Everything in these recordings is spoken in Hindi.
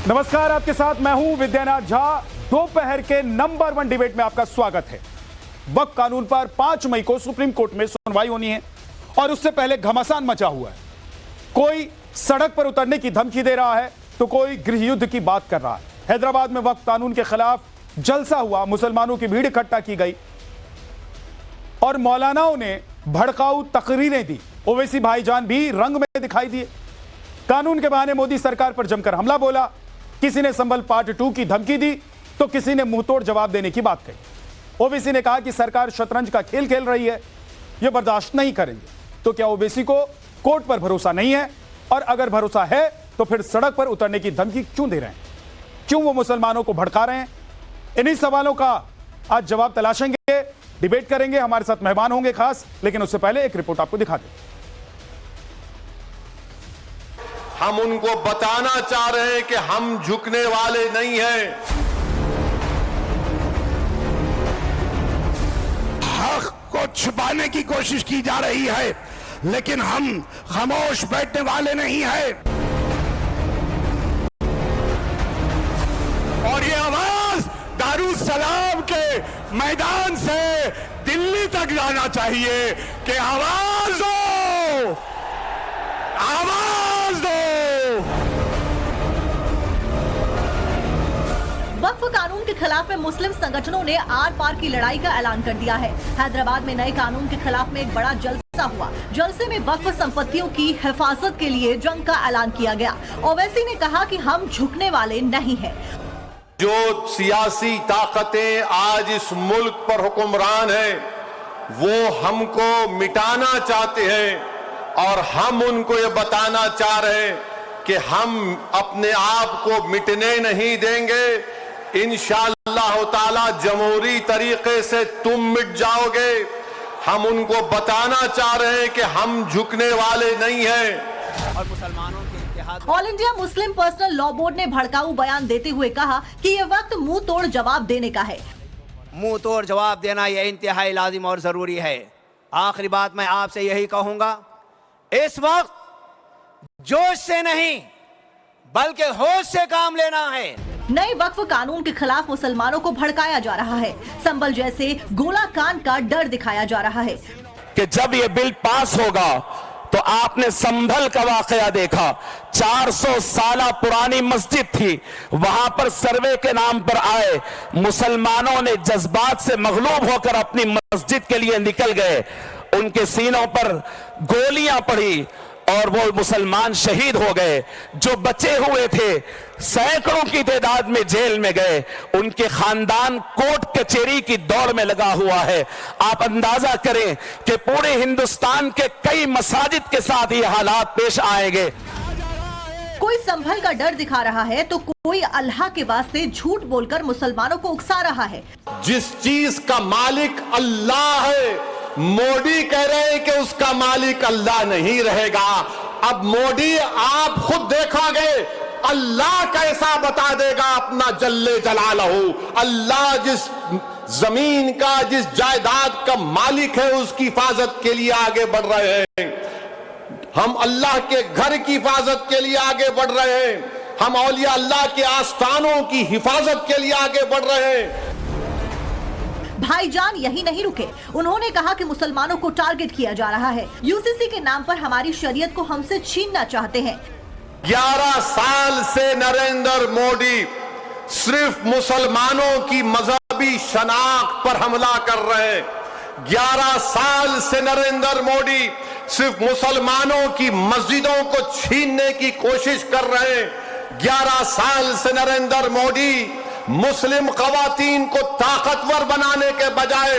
नमस्कार, आपके साथ मैं हूं विद्यानाथ झा। दोपहर के नंबर 1 डिबेट में आपका स्वागत है। वक्फ कानून पर 5 मई को सुप्रीम कोर्ट में सुनवाई होनी है और उससे पहले घमासान मचा हुआ है। कोई सड़क पर उतरने की धमकी दे रहा है तो कोई गृह युद्ध की बात कर रहा है। हैदराबाद में वक्फ कानून के खिलाफ जलसा हुआ, मुसलमानों की भीड़ इकट्ठा की गई और मौलानाओं ने भड़काऊ तकरीरें दी। ओवैसी भाईजान भी रंग में दिखाई दिए। कानून के बहाने मोदी सरकार पर जमकर हमला बोला। किसी ने संभल पार्ट 2 की धमकी दी तो किसी ने मुंहतोड़ जवाब देने की बात कही। ओवैसी ने कहा कि सरकार शतरंज का खेल खेल रही है, यह बर्दाश्त नहीं करेंगे। तो क्या ओवैसी को कोर्ट पर भरोसा नहीं है? और अगर भरोसा है तो फिर सड़क पर उतरने की धमकी क्यों दे रहे हैं? क्यों वो मुसलमानों को भड़का रहे हैं? इन्हीं सवालों का आज जवाब तलाशेंगे, डिबेट करेंगे। हमारे साथ मेहमान होंगे खास, लेकिन उससे पहले एक रिपोर्ट आपको दिखा दें। हम उनको बताना चाह रहे हैं कि हम झुकने वाले नहीं हैं। हक को छुपाने की कोशिश की जा रही है, लेकिन हम खामोश बैठने वाले नहीं हैं। और ये आवाज दारुसलाम के मैदान से दिल्ली तक जाना चाहिए कि आवाज दो, आवाज दो। वक्फ कानून के खिलाफ में मुस्लिम संगठनों ने आर पार की लड़ाई का ऐलान कर दिया है। हैदराबाद में नए कानून के खिलाफ में एक बड़ा जलसा हुआ। जलसे में वक्फ संपत्तियों की हिफाजत के लिए जंग का ऐलान किया गया। ओवैसी ने कहा कि हम झुकने वाले नहीं हैं। जो सियासी ताकतें आज इस मुल्क पर हुक्मरान हैं, वो हमको मिटाना चाहते हैं और हम उनको ये बताना चाह रहे हैं कि हम अपने आप को मिटने नहीं देंगे। इंशाअल्लाह ताला जमहूरी तरीके से तुम मिट जाओगे। हम उनको बताना चाह रहे हैं कि हम झुकने वाले नहीं हैं। और मुसलमानों के इत्तेहाद। All India Muslim Personal Law Board ने भड़काऊ बयान देते हुए कहा कि ये वक्त मुंह तोड़ जवाब देने का है। मुंह तोड़ जवाब देना यह इंतहाई लाजिम और जरूरी है। आखिरी बात मैं आपसे यही कहूंगा, इस वक्त जोश से नहीं बल्कि होश से काम लेना है। नए वक्फ कानून के खिलाफ मुसलमानों को भड़काया जा रहा है। संभल जैसे गोला कांड का डर दिखाया जा रहा है कि जब ये बिल पास होगा तो आपने संभल का वाकया देखा। 400 साल पुरानी मस्जिद थी, वहां पर सर्वे के नाम पर आए मुसलमानों ने जज्बात से मगलूब होकर अपनी मस्जिद के लिए निकल गए। उनके सीनों पर गोलियां पड़ी और वो मुसलमान शहीद हो गए। जो बचे हुए थे सैकड़ों की तादाद में जेल में गए। उनके खानदान कोर्ट कचहरी की दौड़ में लगा हुआ है। आप अंदाजा करें कि पूरे हिंदुस्तान के कई मसाजिद के साथ ये हालात पेश आएंगे। कोई संभल का डर दिखा रहा है तो कोई अल्लाह के वास्ते झूठ बोलकर मुसलमानों को उकसा रहा है। जिस चीज का मालिक अल्लाह है, मोदी कह रहे हैं कि उसका मालिक अल्लाह नहीं रहेगा। अब मोदी आप खुद देखोगे, अल्लाह कैसा बता देगा अपना जल्ले जलालहू। अल्लाह जिस जमीन का, जिस जायदाद का मालिक है, उसकी हिफाजत के लिए आगे बढ़ रहे हैं। हम अल्लाह के घर की हिफाजत के लिए आगे बढ़ रहे हैं। हम औलिया अल्लाह के आस्थानों की हिफाजत के लिए आगे बढ़ रहे हैं। भाईजान यही नहीं रुके। उन्होंने कहा कि मुसलमानों को टारगेट किया जा रहा है। यूसीसी के नाम पर हमारी शरीयत को हमसे छीनना चाहते हैं। 11 साल से नरेंद्र मोदी सिर्फ मुसलमानों की मजहबी शनाख्त पर हमला कर रहे हैं। 11 साल से नरेंद्र मोदी सिर्फ मुसलमानों की मस्जिदों को छीनने की कोशिश कर रहे हैं। 11 साल से नरेंद्र मोदी मुस्लिम खवातीन को ताकतवर बनाने के बजाय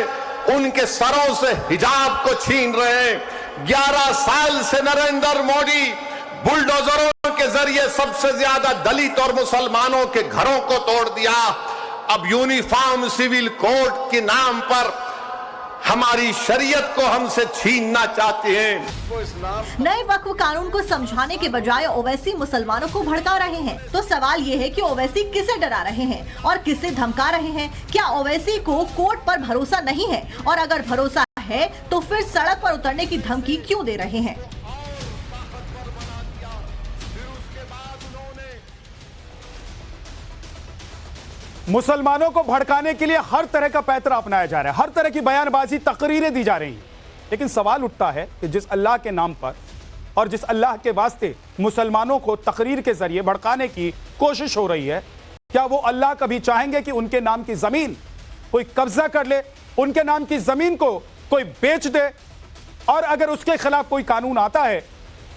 उनके सरों से हिजाब को छीन रहे हैं। 11 साल से नरेंद्र मोदी बुलडोजरों के जरिए सबसे ज्यादा दलित और मुसलमानों के घरों को तोड़ दिया। अब यूनिफॉर्म सिविल कोड के नाम पर हमारी शरीयत को हमसे छीनना चाहते हैं। नए वक्फ कानून को समझाने के बजाय ओवैसी मुसलमानों को भड़का रहे हैं। तो सवाल ये है कि ओवैसी किसे डरा रहे हैं और किसे धमका रहे हैं? क्या ओवैसी को कोर्ट पर भरोसा नहीं है? और अगर भरोसा है तो फिर सड़क पर उतरने की धमकी क्यों दे रहे हैं? मुसलमानों को भड़काने के लिए हर तरह का पैतरा अपनाया जा रहा है, हर तरह की बयानबाजी, तकरीरें दी जा रही हैं। लेकिन सवाल उठता है कि जिस अल्लाह के नाम पर और जिस अल्लाह के वास्ते मुसलमानों को तकरीर के जरिए भड़काने की कोशिश हो रही है, क्या वो अल्लाह कभी चाहेंगे कि उनके नाम की जमीन कोई कब्जा कर ले, उनके नाम की जमीन को कोई बेच दे? और अगर उसके खिलाफ कोई कानून आता है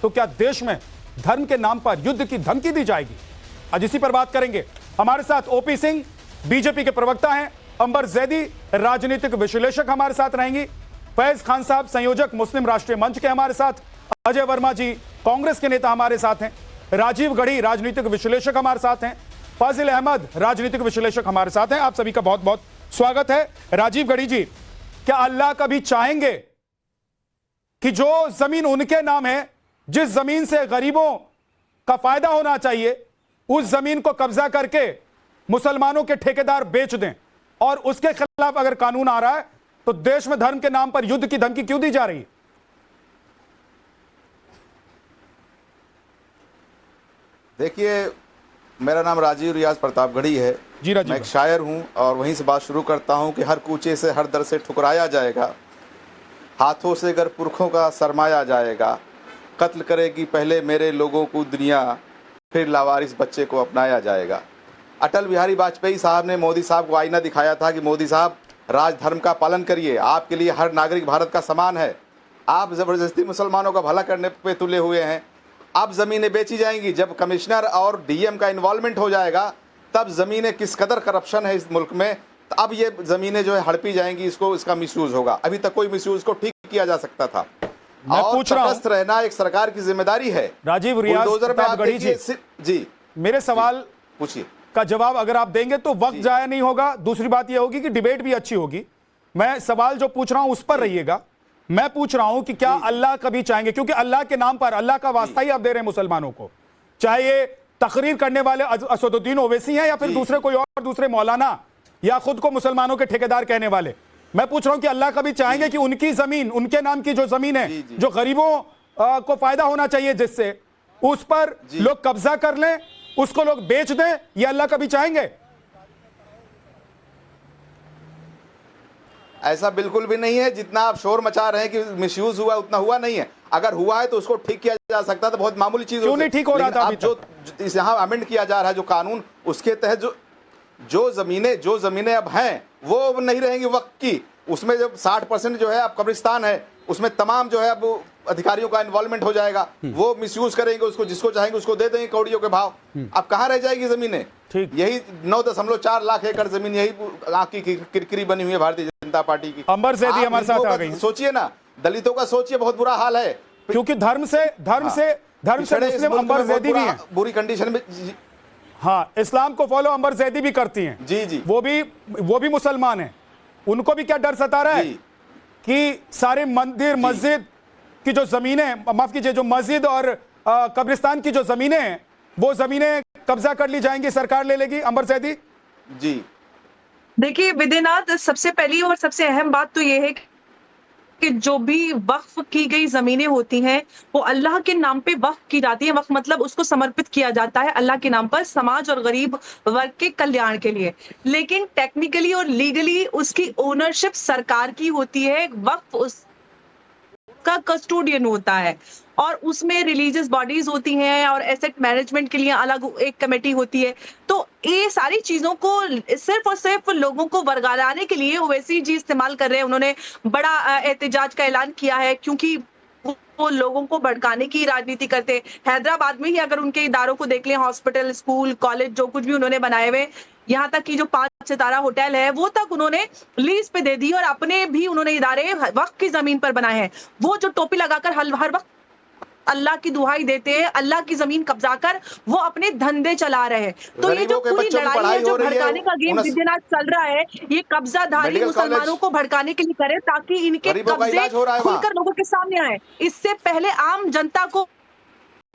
तो क्या देश में धर्म के नाम पर युद्ध की धमकी दी जाएगी? आज इसी पर बात करेंगे। हमारे साथ ओपी सिंह बीजेपी के प्रवक्ता हैं, अंबर जैदी राजनीतिक विश्लेषक हमारे साथ रहेंगी, फैज खान साहब संयोजक मुस्लिम राष्ट्रीय मंच के हमारे साथ, अजय वर्मा जी कांग्रेस के नेता हमारे साथ हैं, राजीव गढ़ी राजनीतिक विश्लेषक हमारे साथ हैं, फाजिल अहमद राजनीतिक विश्लेषक हमारे साथ हैं। आप सभी का बहुत बहुत स्वागत है। राजीव गढ़ी जी, क्या अल्लाह कभी चाहेंगे कि जो जमीन उनके नाम है, जिस जमीन से गरीबों का फायदा होना चाहिए, उस जमीन को कब्जा करके मुसलमानों के ठेकेदार बेच दें? और उसके खिलाफ अगर कानून आ रहा है तो देश में धर्म के नाम पर युद्ध की धमकी क्यों दी जा रही है? देखिए, मेरा नाम राजीव रियाज प्रतापगढ़ी है। जी राजीव, मैं एक शायर हूं और वहीं से बात शुरू करता हूं कि हर कूचे से हर दर से ठुकराया जाएगा, हाथों से अगर पुरखों का सरमाया जाएगा, कत्ल करेगी पहले मेरे लोगों को दुनिया, फिर लावारिस बच्चे को अपनाया जाएगा। अटल बिहारी वाजपेयी साहब ने मोदी साहब को आईना दिखाया था कि मोदी साहब राज धर्म का पालन करिए, आपके लिए हर नागरिक भारत का समान है। आप ज़बरदस्ती मुसलमानों का भला करने पे तुले हुए हैं। अब ज़मीनें बेची जाएंगी। जब कमिश्नर और डीएम का इन्वॉल्वमेंट हो जाएगा तब ज़मीनें, किस कदर करप्शन है इस मुल्क में, तो अब ये ज़मीनें जो है हड़पी जाएंगी, इसका मिसयूज़ होगा। अभी तक कोई मिसयूज़ को ठीक किया जा सकता था। मैं पूछ रहा हूं, रहना एक सरकार की जिम्मेदारी है। राजीव रियाज प्रतापगढ़ी जी, मेरे सवाल पूछिए का जवाब अगर आप देंगे तो वक्त जाया नहीं होगा। दूसरी बात यह होगी कि डिबेट भी अच्छी होगी। मैं सवाल जो पूछ रहा हूं उस पर रहिएगा। मैं पूछ रहा हूं कि क्या अल्लाह कभी चाहेंगे, क्योंकि अल्लाह के नाम पर, अल्लाह का वास्ता ही आप दे रहे हैं मुसलमानों को, चाहे ये तकरीर करने वाले असदुद्दीन ओवैसी हैं या फिर दूसरे कोई और, दूसरे मौलाना या खुद को मुसलमानों के ठेकेदार कहने वाले। मैं पूछ रहा हूं कि अल्लाह कभी चाहेंगे कि उनकी जमीन, उनके नाम की जो जमीन है, जो गरीबों को फायदा होना चाहिए जिससे, उस पर लोग कब्जा कर लें, उसको लोग बेच दें? ये अल्लाह कभी चाहेंगे? ऐसा बिल्कुल भी नहीं है। जितना आप शोर मचा रहे हैं कि मिसयूज हुआ, उतना हुआ नहीं है। अगर हुआ है तो उसको ठीक किया जा सकता था, बहुत मामूली चीज। क्यों नहीं ठीक हो रहा था? अब जो यहाँ अमेंड किया जा रहा है जो कानून, उसके तहत जो जमीनें अब हैं वो अब नहीं रहेंगी वक्त की। उसमें जब 60% जो है अब कब्रिस्तान है, उसमें तमाम जो है अब अधिकारियों का इन्वॉल्वमेंट हो जाएगा। वो मिसयूज करेंगे, उसको जिसको चाहेंगे उसको दे देंगे कौड़ियों के भाव। अब कहाँ रह जाएगी जमीनें? यही 9.4 लाख एकड़ जमीन, यही आंख की किरकिरी बनी हुई है भारतीय जनता पार्टी की। अंबर जैदी हमारे साथ आ गई। सोचिए ना, दलितों का सोचिए, बहुत बुरा हाल है। क्योंकि धर्म से मुस्लिम अंबर जैदी भी है बुरी कंडीशन में। हाँ, इस्लाम को फॉलो अंबर जैदी भी करती हैं। जी, वो भी मुसलमान हैं। उनको भी क्या डर सता रहा है कि सारे मंदिर मस्जिद की जो जमीनें, माफ कीजिए, जो मस्जिद और कब्रिस्तान की जो जमीनें हैं, वो जमीनें कब्जा कर ली जाएंगी, सरकार ले लेगी? अंबर जैदी जी, देखिए विद्यानाथ, सबसे पहली और सबसे अहम बात तो ये है कि जो भी वक्फ की गई जमीनें होती हैं वो अल्लाह के नाम पे वक्फ की जाती है। वक्फ मतलब उसको समर्पित किया जाता है अल्लाह के नाम पर, समाज और गरीब वर्ग के कल्याण के लिए। लेकिन टेक्निकली और लीगली उसकी ओनरशिप सरकार की होती है। वक्फ उसका कस्टोडियन होता है और उसमें रिलीजियस बॉडीज होती हैं और एसेट मैनेजमेंट के लिए अलग एक कमेटी होती है। तो ये सारी चीजों को सिर्फ और सिर्फ लोगों को वर्गालाने के लिए ओवैसी जी इस्तेमाल कर रहे हैं। उन्होंने बड़ा एहतजाज का ऐलान किया है क्योंकि वो लोगों को भड़काने की राजनीति करते। हैदराबाद में ही अगर उनके इदारों को देख लें, हॉस्पिटल, स्कूल, कॉलेज, जो कुछ भी उन्होंने बनाए हुए, यहाँ तक कि जो 5 सितारा होटल है वो तक उन्होंने लीज पे दे दी और अपने भी उन्होंने इदारे वक्त की जमीन पर बनाए हैं। वो जो टोपी लगाकर हर वक्त अल्लाह की दुहाई देते हैं, अल्लाह की जमीन कब्जा कर वो अपने धंधे चला रहे हैं। तो ये जो पूरी लड़ाई है, जो भड़काने का गेम विद्यानाथ चल रहा है, ये कब्जाधारी मुसलमानों को भड़काने के लिए करे ताकि इनके कब्जे खुलकर लोगों के सामने आए। इससे पहले आम जनता को,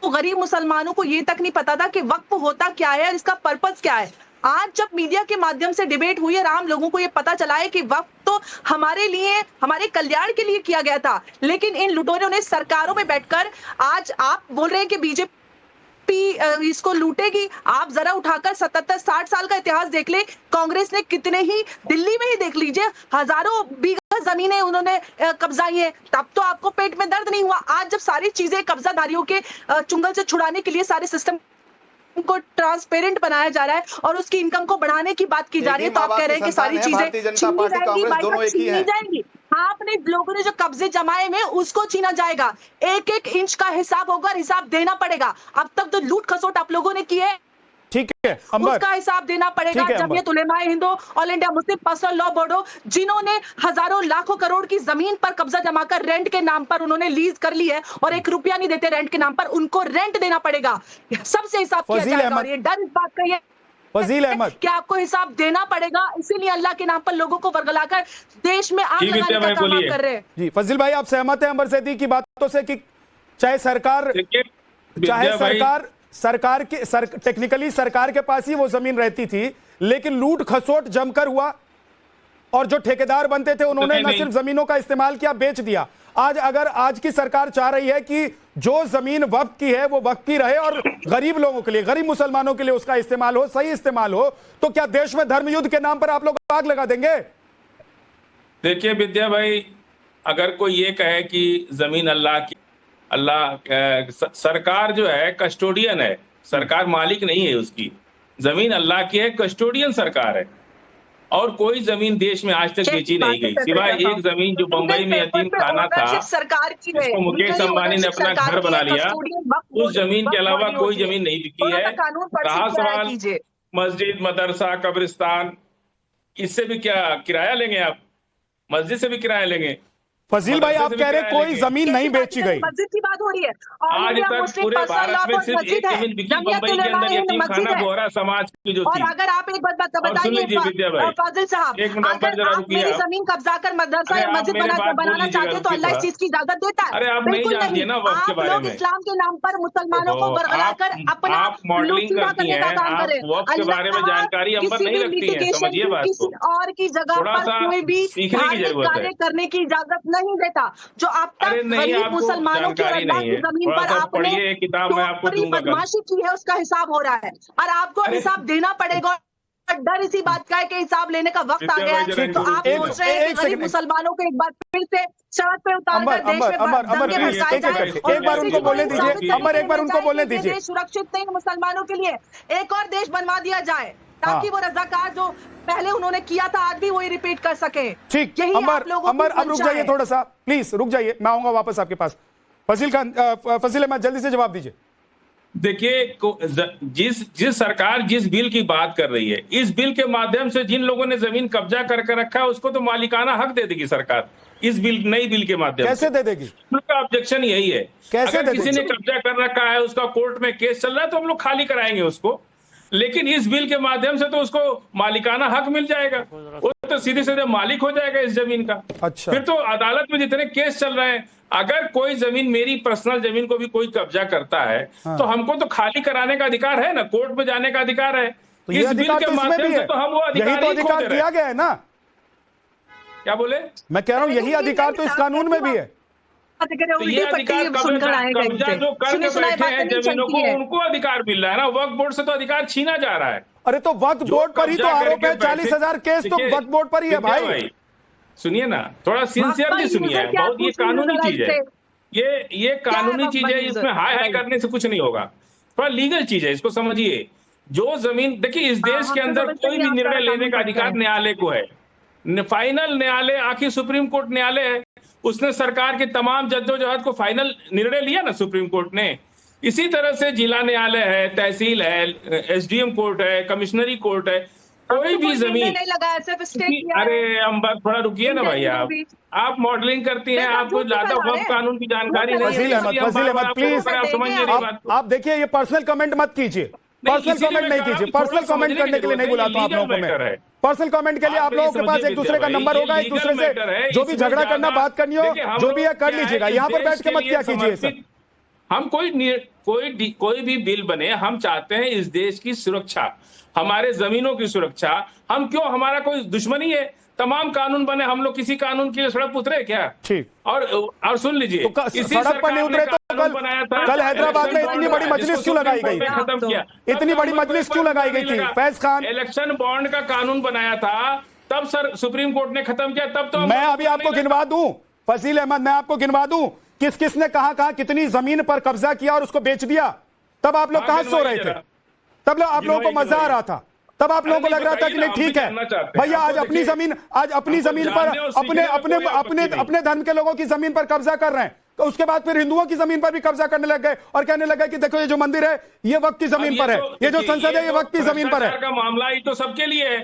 गरीब मुसलमानों को ये तक नहीं पता था कि वक्फ होता क्या है और इसका पर्पस क्या है। आज जब मीडिया के माध्यम से डिबेट हुई है, आम लोगों को ये पता चला है कि वक्त तो हमारे लिए, हमारे कल्याण के लिए किया गया था, लेकिन इन लुटेरों ने सरकारों में बैठकर, आज आप बोल रहे हैं कि बीजेपी बीजेपी इसको लूटेगी। आप जरा उठाकर 77-60 साल का इतिहास देख ले, कांग्रेस ने कितने ही, दिल्ली में ही देख लीजिए, हजारों बीघा जमीनें उन्होंने कब्जाई है, तब तो आपको पेट में दर्द नहीं हुआ। आज जब सारी चीजें कब्जाधारियों के चुंगल से छुड़ाने के लिए सारे सिस्टम को ट्रांसपेरेंट बनाया जा रहा है और उसकी इनकम को बढ़ाने की बात की जा रही है, तो आप कह रहे हैं कि सारी चीजें छीनी जाएंगी। आपने लोगों ने जो कब्जे जमाए में उसको छीना जाएगा, एक एक इंच का हिसाब होगा, हिसाब देना पड़ेगा। अब तक तो लूट खसोट आप लोगों ने की है, ठीक है अंबर, उसका हिसाब देना पड़ेगा। Jamiat Ulema e Hind, All India Muslim Personal Law Board, जिन्होंने हजारों लाखों करोड़ की जमीन पर कब्जा जमाकर रेंट के नाम पर उन्होंने लीज कर ली है और 1 रुपया नहीं देते रेंट के नाम पर, उनको रेंट देना पड़ेगा, सबसे हिसाब किया जाएगा। और ये डर इस बात का फजील अहमद कि आपको हिसाब देना पड़ेगा, इसीलिए अल्लाह के नाम पर लोगों को वर्गलाकर देश में आग लगाने का काम कर रहे हैं। जी फजील भाई, आप सहमत हैं अंबर सैदी की बातों से कि चाहे सरकार टेक्निकली सरकार के पास ही वो जमीन रहती थी, लेकिन लूट खसोट जमकर हुआ और जो ठेकेदार बनते थे उन्होंने न सिर्फ जमीनों का इस्तेमाल किया, बेच दिया। आज अगर आज की सरकार चाह रही है कि जो जमीन वक्फ की है वो वक्फ की रहे और गरीब लोगों के लिए, गरीब मुसलमानों के लिए उसका इस्तेमाल हो, सही इस्तेमाल हो, तो क्या देश में धर्म युद्ध के नाम पर आप लोग आग लगा देंगे? देखिए विद्या भाई, अगर कोई ये कहे कि जमीन अल्लाह की, सरकार जो है कस्टोडियन है, सरकार मालिक नहीं है उसकी, जमीन अल्लाह की है, कस्टोडियन सरकार है। और कोई जमीन देश में आज तक बेची नहीं गई, सिवाय एक जमीन जो बंबई में यतीम खाना था, सरकार की है, जिसको मुकेश अंबानी ने अपना घर बना लिया, उस जमीन के अलावा कोई जमीन नहीं बिकी है। रहा सवाल मस्जिद, मदरसा, कब्रिस्तान, इससे भी क्या किराया लेंगे आप? मस्जिद से भी किराया लेंगे। फजील भाई, आप कह रहे कोई जमीन नहीं बेची गई, मस्जिद की बात हो रही है। आज तक पूरे भारत में सिर्फ एक जमीन बिकी, मुंबई के अंदर यतीम खाना बोहरा समाज की जो थी। और अगर आप एक बात बताइए फाजिल साहब, अगर आप मेरी जमीन कब्जा कर मदरसा या मस्जिद बनाना चाहते हो तो अल्लाह इस चीज की इजाजत देता है? अरे आप नहीं जानती ना वक्त के बारे में। इस्लाम के नाम पर मुसलमानों को बरगलाकर अपना मॉडलिंग करती हैं, आप वक्त के बारे में जानकारी अंबर नहीं रखती है, समझिए बात को। किसी और की जगह पर कोई भी धार्मिक कार्य करने की इजाजत नहीं देता, जो आप तक गरीब मुसलमानों की जमीन पर आपने बदमाशी की है उसका हिसाब हो रहा है और आपको हिसाब देना पड़ेगा। डर इसी बात का है कि हिसाब लेने का वक्त आ गया है, तो आप सोच रहे हैं कि गरीब मुसलमानों को एक बार फिर से सड़क पे उतारकर देश में दंगे भड़काए जाए। एक बार उनको बोलने दीजिए अंबर, एक बार उनको बोलने दीजिए। सुरक्षित नहीं मुसलमानों के लिए एक और देश बनवा दिया जाए ताकि वो रज़ाकार जो पहले उन्होंने किया था आज भी वही रिपीट कर सके। ठीक, अंबर अब रुक जाइए थोड़ा सा, प्लीज रुक जाइए, मैं आऊंगा वापस आपके पास। फजील खान, फजील अहमद, जल्दी से जवाब दीजिए। देखिए, जिस सरकार जिस बिल की बात कर रही है, इस बिल के माध्यम से जिन लोगों ने जमीन कब्जा करके रखा है उसको तो मालिकाना हक दे देगी सरकार, इस बिल, नई बिल के माध्यम से। कैसे दे देगी? उनका ऑब्जेक्शन यही है, अगर किसी ने कब्जा कर रखा है, उसका कोर्ट में केस चल रहा है, तो हम लोग खाली कराएंगे उसको, लेकिन इस बिल के माध्यम से तो उसको मालिकाना हक मिल जाएगा, वो तो सीधे सीधे मालिक हो जाएगा इस जमीन का। अच्छा, फिर तो अदालत में जितने केस चल रहे हैं, अगर कोई जमीन, मेरी पर्सनल जमीन को भी कोई कब्जा करता है, तो हमको तो खाली कराने का अधिकार है ना, कोर्ट में जाने का अधिकार है। तो इस बिल के माध्यम से तो हम वो अधिकार दिया गया है ना। क्या बोले? मैं कह रहा हूँ यही अधिकार तो इस कानून में भी है। तो ये अधिकार कब्जा जो करके बैठे हैं जमीनों को, उनको अधिकार मिल रहा है ना, वक्फ बोर्ड से तो अधिकार छीना जा रहा है। अरे तो वक्फ बोर्ड पर ही तो आरोप है, 40,000 केस तो वक्फ बोर्ड पर ही है भाई। सुनिए ना, थोड़ा सिंसियरली सुनिए, बहुत ये कानूनी चीज है, ये कानूनी चीज है, इसमें हाय हाय करने से कुछ नहीं होगा, थोड़ा लीगल चीज है, इसको समझिए। जो जमीन, देखिए इस देश के अंदर कोई भी निर्णय लेने का अधिकार न्यायालय को है, फाइनल न्यायालय, आखिर सुप्रीम कोर्ट न्यायालय है, उसने सरकार के तमाम जद्दोजहद को फाइनल निर्णय लिया ना सुप्रीम कोर्ट ने। इसी तरह से जिला न्यायालय है, तहसील है, एसडीएम कोर्ट है, कमिश्नरी कोर्ट है, कोई भी जमीन। अरे अंबर, थोड़ा रुकिए ना भाई, आप मॉडलिंग करती हैं, आपको ज्यादा वक्फ कानून की जानकारी नहीं है, प्लीज आप देखिए, ये पर्सनल कमेंट मत कीजिए, पर्सनल कमेंट नहीं कीजिए, पर्सनल कमेंट करने के लिए नहीं बुलाता आप लोगों को मैं। पर्सनल कमेंट के लिए आप लोगों के पास एक दूसरे का नंबर होगा, एक दूसरे से जो भी झगड़ा करना, बात करनी हो, जो भी है कर लीजिएगा, यहाँ पर बैठ के मत क्या कीजिए। हम कोई भी बिल बने, हम चाहते हैं इस देश की सुरक्षा, हमारे जमीनों की सुरक्षा। हम क्यों, हमारा कोई दुश्मनी है तमाम कानून बने, हम लोग किसी कानून के लिए सड़क पर उतरे क्या? ठीक। और सुन लीजिए, तो सड़क पर नहीं उतरे तो कल हैदराबाद में इतनी बड़ी मजलिस क्यों लगाई गई? खत्म किया, इतनी बड़ी मजलिस क्यों लगाई गई थी? फैज खान, इलेक्शन बॉन्ड का कानून बनाया था, तब सर सुप्रीम कोर्ट ने खत्म किया, तब तो मैं अभी आपको गिनवा दूं, फजील अहमद, मैं आपको गिनवा दूं किस किस ने कहां कितनी जमीन पर कब्जा किया और उसको बेच दिया। तब आप लोग कहां सो रहे थे? तब आप लोगों को मजा आ रहा था, तब आप लोगों को लग रहा था कि नहीं ठीक है भैया, आज अपनी जमीन पर अपने धर्म के लोगों की जमीन पर कब्जा कर रहे हैं, तो उसके बाद फिर हिंदुओं की जमीन पर भी कब्जा करने लग गए और कहने लगे कि देखो ये जो मंदिर है ये वक्त की जमीन पर है, ये जो संसद है ये वक्त की जमीन पर है। का मामला ये तो सबके लिए है,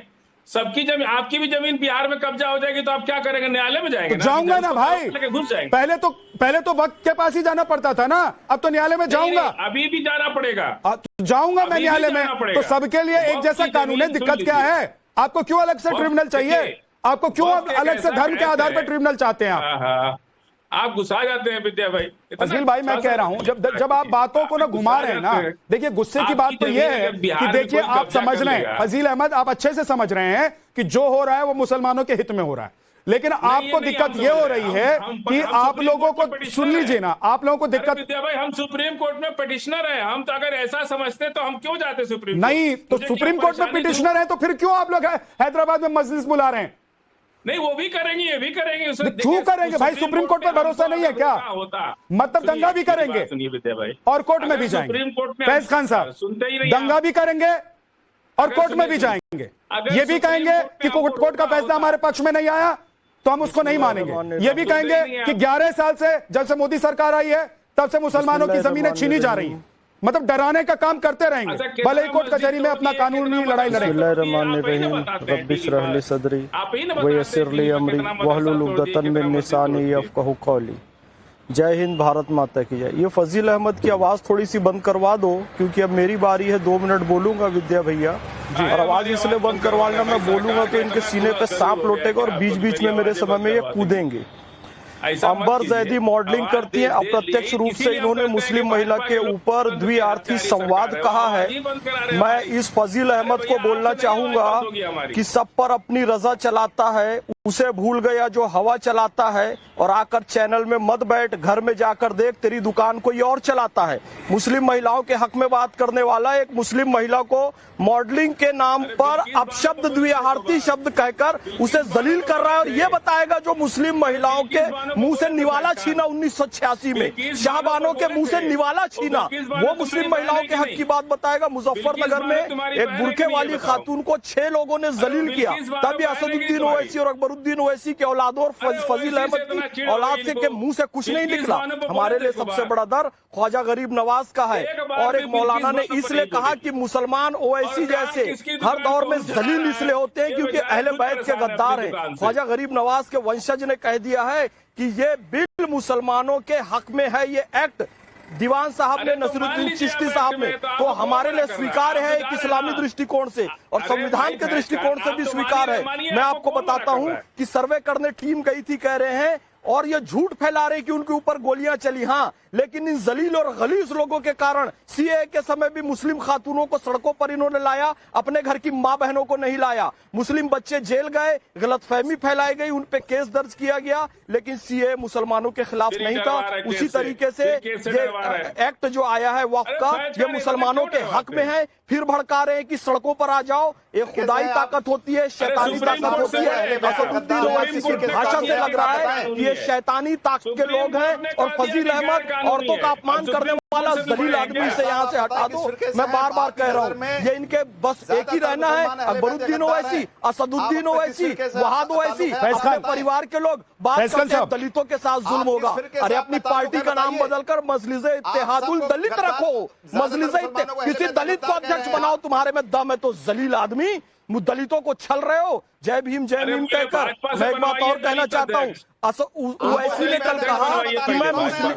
सबकी जमीन, आपकी भी जमीन बिहार में कब्जा हो जाएगी तो आप क्या करेंगे? न्यायालय में जाएंगे? जाऊंगा ना भाई, घुस जाएंगे। पहले तो वक्त के पास ही जाना पड़ता था ना, अब तो न्यायालय में जाऊंगा। अभी भी जाना पड़ेगा, जाऊंगा मैं न्यायालय में। तो सबके लिए एक जैसा कानून है, दिक्कत क्या है? आपको क्यों अलग से ट्रिब्यूनल चाहिए? आपको क्यों अलग से धर्म के आधार पर ट्रिब्यूनल चाहते हैं आप? आप गुस्सा जाते हैं विद्या भाई। फजील भाई, मैं कह रहा हूं जब आप बातों को ना घुमा रहे हैं ना, देखिए गुस्से की बात तो ये है कि देखिए आप समझ रहे हैं, फजील अहमद आप अच्छे से समझ रहे हैं कि जो हो रहा है वो मुसलमानों के हित में हो रहा है, लेकिन आपको दिक्कत ये हो रही है कि आप लोगों को, सुन लीजिए ना, आप लोगों को दिक्कत। विद्या भाई, हम सुप्रीम कोर्ट में पिटिशनर हैं, हम तो अगर ऐसा समझते तो हम क्यों जाते सुप्रीम कोर्ट? नहीं तो सुप्रीम कोर्ट में पिटिशनर है तो फिर क्यों आप लोग हैदराबाद में मजलिस बुला रहे हैं? नहीं, वो भी करेंगे, ये भी करेंगे, क्यों करेंगे भाई? सुप्रीम कोर्ट पर भरोसा नहीं है क्या? मतलब दंगा भी करेंगे और कोर्ट में भी जाएंगे। फैज खान साहब, सुनते ही नहीं, दंगा भी करेंगे और कोर्ट में भी जाएंगे, ये भी कहेंगे कि कोर्ट का फैसला हमारे पक्ष में नहीं आया तो हम उसको नहीं मानेंगे, ये भी कहेंगे कि 11 साल से जब से मोदी सरकार आई है तब से मुसलमानों की जमीनें छीनी जा रही हैं। मतलब डराने का काम करते रहेंगे, भले ही कोर्ट कचहरी में अपना कानूनी लड़ाई लड़ेंगे। जय हिंद, भारत माता की जय। ये फजील अहमद की आवाज थोड़ी सी बंद करवा दो, क्योंकि अब मेरी बारी है, 2 मिनट बोलूंगा विद्या भैया, और आवाज इसलिए बंद करवा लेना, मैं बोलूंगा तो इनके सीने पे सांप लौटेगा और बीच बीच में मेरे समय में ये कूदेंगे। अंबर जैदी मॉडलिंग करती है, अप्रत्यक्ष रूप से इन्होंने मुस्लिम महिला के ऊपर द्विआर्थी संवाद कहा है। मैं इस फजील अहमद को बोलना चाहूंगा कि सब पर अपनी रजा चलाता है, उसे भूल गया जो हवा चलाता है, और आकर चैनल में मत बैठ, घर में जाकर देख तेरी दुकान कोई और चलाता है। मुस्लिम महिलाओं के हक में बात करने वाला एक मुस्लिम महिला को मॉडलिंग के नाम पर अपशब्द द्विआर्थी शब्द कहकर उसे जलील कर रहा है, और ये बताएगा जो मुस्लिम महिलाओं के मुंह से निवाला छीना 1986 में, शाहबानों के मुंह से निवाला छीना, वो मुस्लिम महिलाओं के हक की बात बताएगा। मुजफ्फरनगर में एक बुरखे वाली खातून को 6 लोगों ने जलील किया, तब भी असदुद्दीन ओवैसी और अकबरुद्दीन ओवैसी के औलादों और फजील अहमद की औलाद के मुंह से कुछ नहीं निकला। हमारे लिए सबसे बड़ा डर ख्वाजा गरीब नवाज का है, और एक मौलाना ने इसलिए कहा कि मुसलमान ओवैसी जैसे हर दौर में जलील इसलिए होते हैं क्योंकि अहले बैत के गद्दार हैं। ख्वाजा गरीब नवाज के वंशज ने कह दिया है कि ये बिल मुसलमानों के हक में है, ये एक्ट दीवान साहब ने, नसीरुद्दीन चिश्ती साहब ने, तो हमारे लिए स्वीकार है एक इस्लामी दृष्टिकोण से और संविधान के दृष्टिकोण से भी स्वीकार है। मैं आपको बताता हूं कि सर्वे करने टीम गई थी, कह रहे हैं, और ये झूठ फैला रहे कि उनके ऊपर गोलियां चली। हाँ, लेकिन इन जलील और गलीज लोगों के कारण सीएए के समय भी मुस्लिम खातूनों को सड़कों पर इन्होंने लाया, अपने घर की मां बहनों को नहीं लाया। मुस्लिम बच्चे जेल गए, गलतफहमी फैलाई गई, उन पे केस दर्ज किया गया, लेकिन सीएए मुसलमानों के खिलाफ नहीं था। उसी तरीके से ये एक्ट जो आया है वक्फ का, ये मुसलमानों के हक में है। फिर भड़का रहे हैं कि सड़कों पर आ जाओ, एक खुदाई ताकत होती है, शैतानी ताकत होती है। असदुद्दीन ओवैसी की भाषा से लग रहा है कि ये शैतानी ताकत के लोग हैं, और फजील अहमद औरतों का अपमान करने वाला जलील आदमी से यहाँ से हटा दो। मैं बार बार कह रहा हूँ, ये इनके बस एक ही रहना है, अकबरुद्दीन ओवैसी, असदुद्दीन ओवैसी, वहाद ओवैसी, अपने परिवार के लोग बात करते हैं दलितों के साथ जुल्म होगा। अरे अपनी पार्टी का नाम बदलकर मजलिसे इत्तेहादुल दलित रखो, मजलिसे किसी दलित को अध्यक्ष बनाओ, तुम्हारे में दम है तो जलील आदमी दलितों को छल रहे हो। जय भीम कहकर मैं एक बात और कहना चाहता हूँ, ओवैसी ने कल कहा कि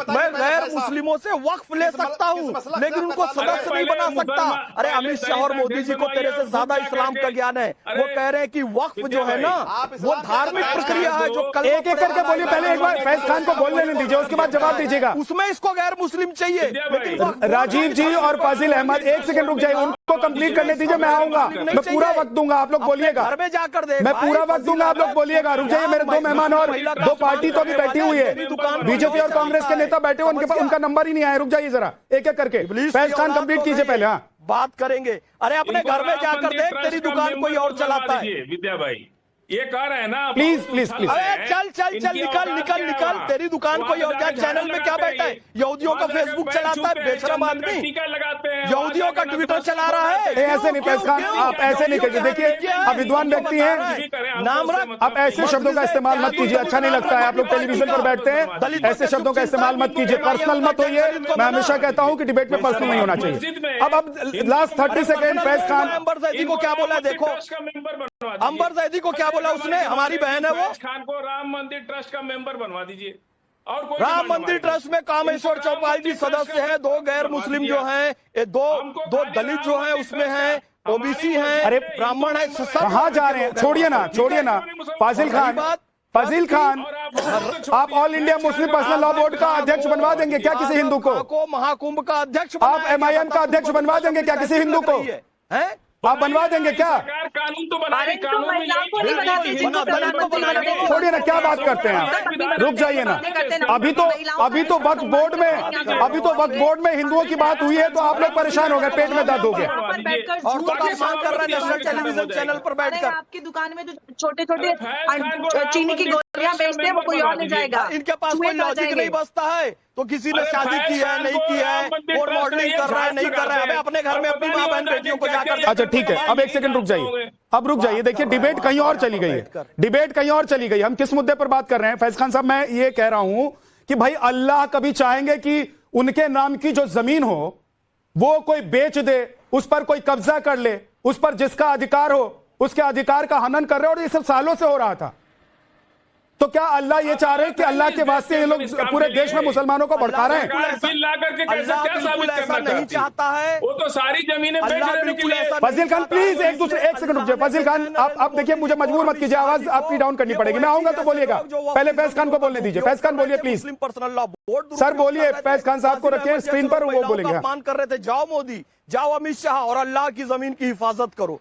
मैं गैर मुस्लिमों से वक्फ ले सकता हूँ, लेकिन उनको सदस्य नहीं बना सकता। अरे अमित शाह और मोदी जी को तेरे से ज्यादा इस्लाम का ज्ञान है। वो कह रहे हैं कि वक्फ जो है ना, वो धार्मिक प्रक्रिया है जो कल एक एक करके बोलिए। पहले एक बार फैज खान को बोलने दीजिए, उसके बाद जवाब दीजिएगा। उसमें इसको गैर मुस्लिम चाहिए। राजीव जी और फाजिल अहमद, 1 सेकंड रुक जाइए। कंप्लीट करने दीजिए, मैं आऊंगा, मैं पूरा वक्त दूंगा, आप लोग बोलिएगा, घर में जाकर देख, मैं पूरा वक्त दूंगा, आप लोग बोलिएगा। रुक जाइए, मेरे दो मेहमान और दो पार्टी तो अभी बैठी हुई है, बीजेपी और कांग्रेस के नेता बैठे हुए, उनके पास उनका नंबर ही नहीं आया। रुक जाइए जरा, एक एक करके फैज खान कंप्लीट कीजिए पहले। हाँ, बात करेंगे। अरे अपने घर में जाकर देख, तेरी दुकान कोई और चलाता है। विद्या भाई ये कह रहे हैं ना, प्लीज प्लीज प्लीज, अरे चल चल चल, निकल निकल निकल, तेरी दुकान कोई और क्या चैनल में क्या बैठा है? यहूदियों का फेसबुक चलाता है बेशरम आदमी, यहूदियों का ट्विटर चला रहा है। ऐसे नहीं फैज खान, आप ऐसे नहीं कीजिए। देखिए आप विद्वान व्यक्ति हैं, नाम रख, आप ऐसे शब्दों का इस्तेमाल मत कीजिए, अच्छा नहीं लगता है। आप लोग टेलीविजन पर बैठते हैं, ऐसे शब्दों का इस्तेमाल मत कीजिए, पर्सनल मत होइए। मैं हमेशा कहता हूं कि डिबेट में पर्सनल नहीं होना चाहिए। अब लास्ट 30 सेकेंड फैज खान। अंबर जैदी को क्या बोला देखो, अंबर जैदी को क्या बोला उसने, हमारी बहन है वो। खान को राम मंदिर ट्रस्ट का मेंबर बनवा दीजिए। और कोई राम मंदिर ट्रस्ट में कामेश्वर चौपाल जी सदस्य हैं, 2 गैर मुस्लिम जो हैं, ये दो दलित जो हैं उसमें हैं, ओबीसी हैं, अरे ब्राह्मण है। कहाँ जा रहे हैं? छोड़िए ना, छोड़िए ना। फाजिल खान, फाजिल खान, आप all India Muslim Personal Law board का अध्यक्ष बनवा देंगे क्या किसी हिंदू को? महाकुंभ का अध्यक्ष आप MIM का अध्यक्ष बनवा देंगे क्या किसी हिंदू को? हैं? आप बनवा देंगे क्या? कानून तो बनाए, कानून में छोड़िए ना, क्या बात करते हैं आप? रुक जाइए ना, अभी तो वक्फ बोर्ड में हिंदुओं की बात हुई है तो आप लोग परेशान हो गए, पेट में दर्द हो गया। और तो काम कर रहा है नेशनल टेलीविजन चैनल पर बैठकर। आपकी दुकान में जो छोटे छोटे चीनी की गोलियां बेचते हैं वो कोई और ले जाएगा। इनके पास कोई लॉजिक नहीं बचता है, तो किसी ने शादी की है नहीं की है, और मॉडलिंग कर रहा है नहीं कर रहा है। अपने घर में अपनी माँ बहन बेटियों को जाकर। अच्छा ठीक है, अब एक सेकंड रुक जाइए, अब रुक जाइए। देखिए डिबेट कहीं और चली गई है, डिबेट कहीं और चली गई। हम किस मुद्दे पर बात कर रहे हैं? फैज खान साहब, मैं ये कह रहा हूं कि भाई अल्लाह कभी चाहेंगे कि उनके नाम की जो जमीन हो वो कोई बेच दे, उस पर कोई कब्जा कर ले, उस पर जिसका अधिकार हो उसके अधिकार का हनन कर रहे, और ये सब सालों से हो रहा था। तो क्या अल्लाह ये चाह रहे हैं कि अल्लाह के वास्ते ये लोग पूरे देश में मुसलमानों को भड़का रहे हैं? अल्लाह बिल्कुल ऐसा नहीं चाहता है, वो तो सारी जमीनें बेच देने के लिए। फजील खान प्लीज एक सेकंड रुक जाइए। फजील खान आप देखिए, मुझे मजबूर मत कीजिए, आवाज आपकी डाउन करनी पड़ेगी। मैं आऊंगा तो बोलिएगा, पहले फैज खान को बोलने दीजिए। फैज खान बोलिए please. Muslim Personal Law board sir बोलिए, फैज खान साहब को रखिए स्क्रीन पर, वो बोलेंगे। अपमान कर रहे थे, जाओ मोदी, जाओ अमित शाह और अल्लाह की जमीन की हिफाजत करो।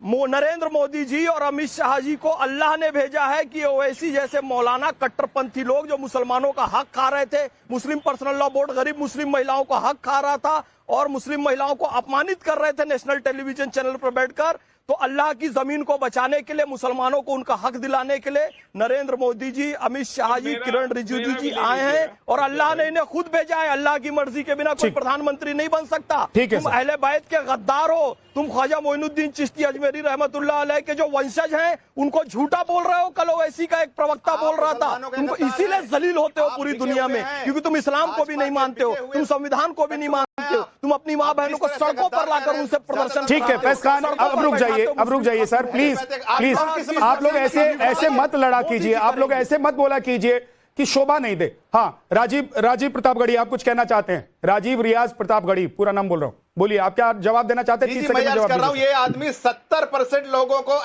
नरेंद्र मोदी जी और अमित शाह जी को अल्लाह ने भेजा है कि ओवैसी जैसे मौलाना कट्टरपंथी लोग जो मुसलमानों का हक खा रहे थे, मुस्लिम पर्सनल लॉ बोर्ड गरीब मुस्लिम महिलाओं का हक खा रहा था और मुस्लिम महिलाओं को अपमानित कर रहे थे नेशनल टेलीविजन चैनल पर बैठकर, तो अल्लाह की जमीन को बचाने के लिए, मुसलमानों को उनका हक दिलाने के लिए नरेंद्र मोदी जी, अमित शाह जी, किरण रिजिजू जी आए हैं और अल्लाह ने इन्हें खुद भेजा है। अल्लाह की मर्जी के बिना कोई प्रधानमंत्री नहीं बन सकता। तुम अहले बैत के गद्दार हो, तुम ख्वाजा मोइनुद्दीन चिश्ती अजमेरी रहमतुल्लाह अलैह के जो वंशज हैं उनको झूठा बोल रहे हो। कल ओवैसी का एक प्रवक्ता बोल रहा था, तुम इसीलिए जलील होते हो पूरी दुनिया में, क्योंकि तुम इस्लाम को भी नहीं मानते हो, तुम संविधान को भी नहीं मानते हो, तुम अपनी माँ बहनों को सड़कों पर लाकर उनसे प्रदर्शन। ठीक है फैज खान, अब रुक जाइए, अब रुक जाइए सर, प्लीज प्लीज। आप लोग ऐसे मत लड़ा कीजिए, आप लोग ऐसे मत बोला कीजिए कि शोभा नहीं दे। हाँ, राजीव प्रतापगढ़ी, आप कुछ कहना चाहते हैं? राजीव रियाज प्रतापगढ़ी, पूरा नाम बोल रहा हूं, बोलिए आप क्या जवाब देना चाहते हैं? 30 सेकंड में जवाब कर रहा हूं। ये आदमी 70% लोगों को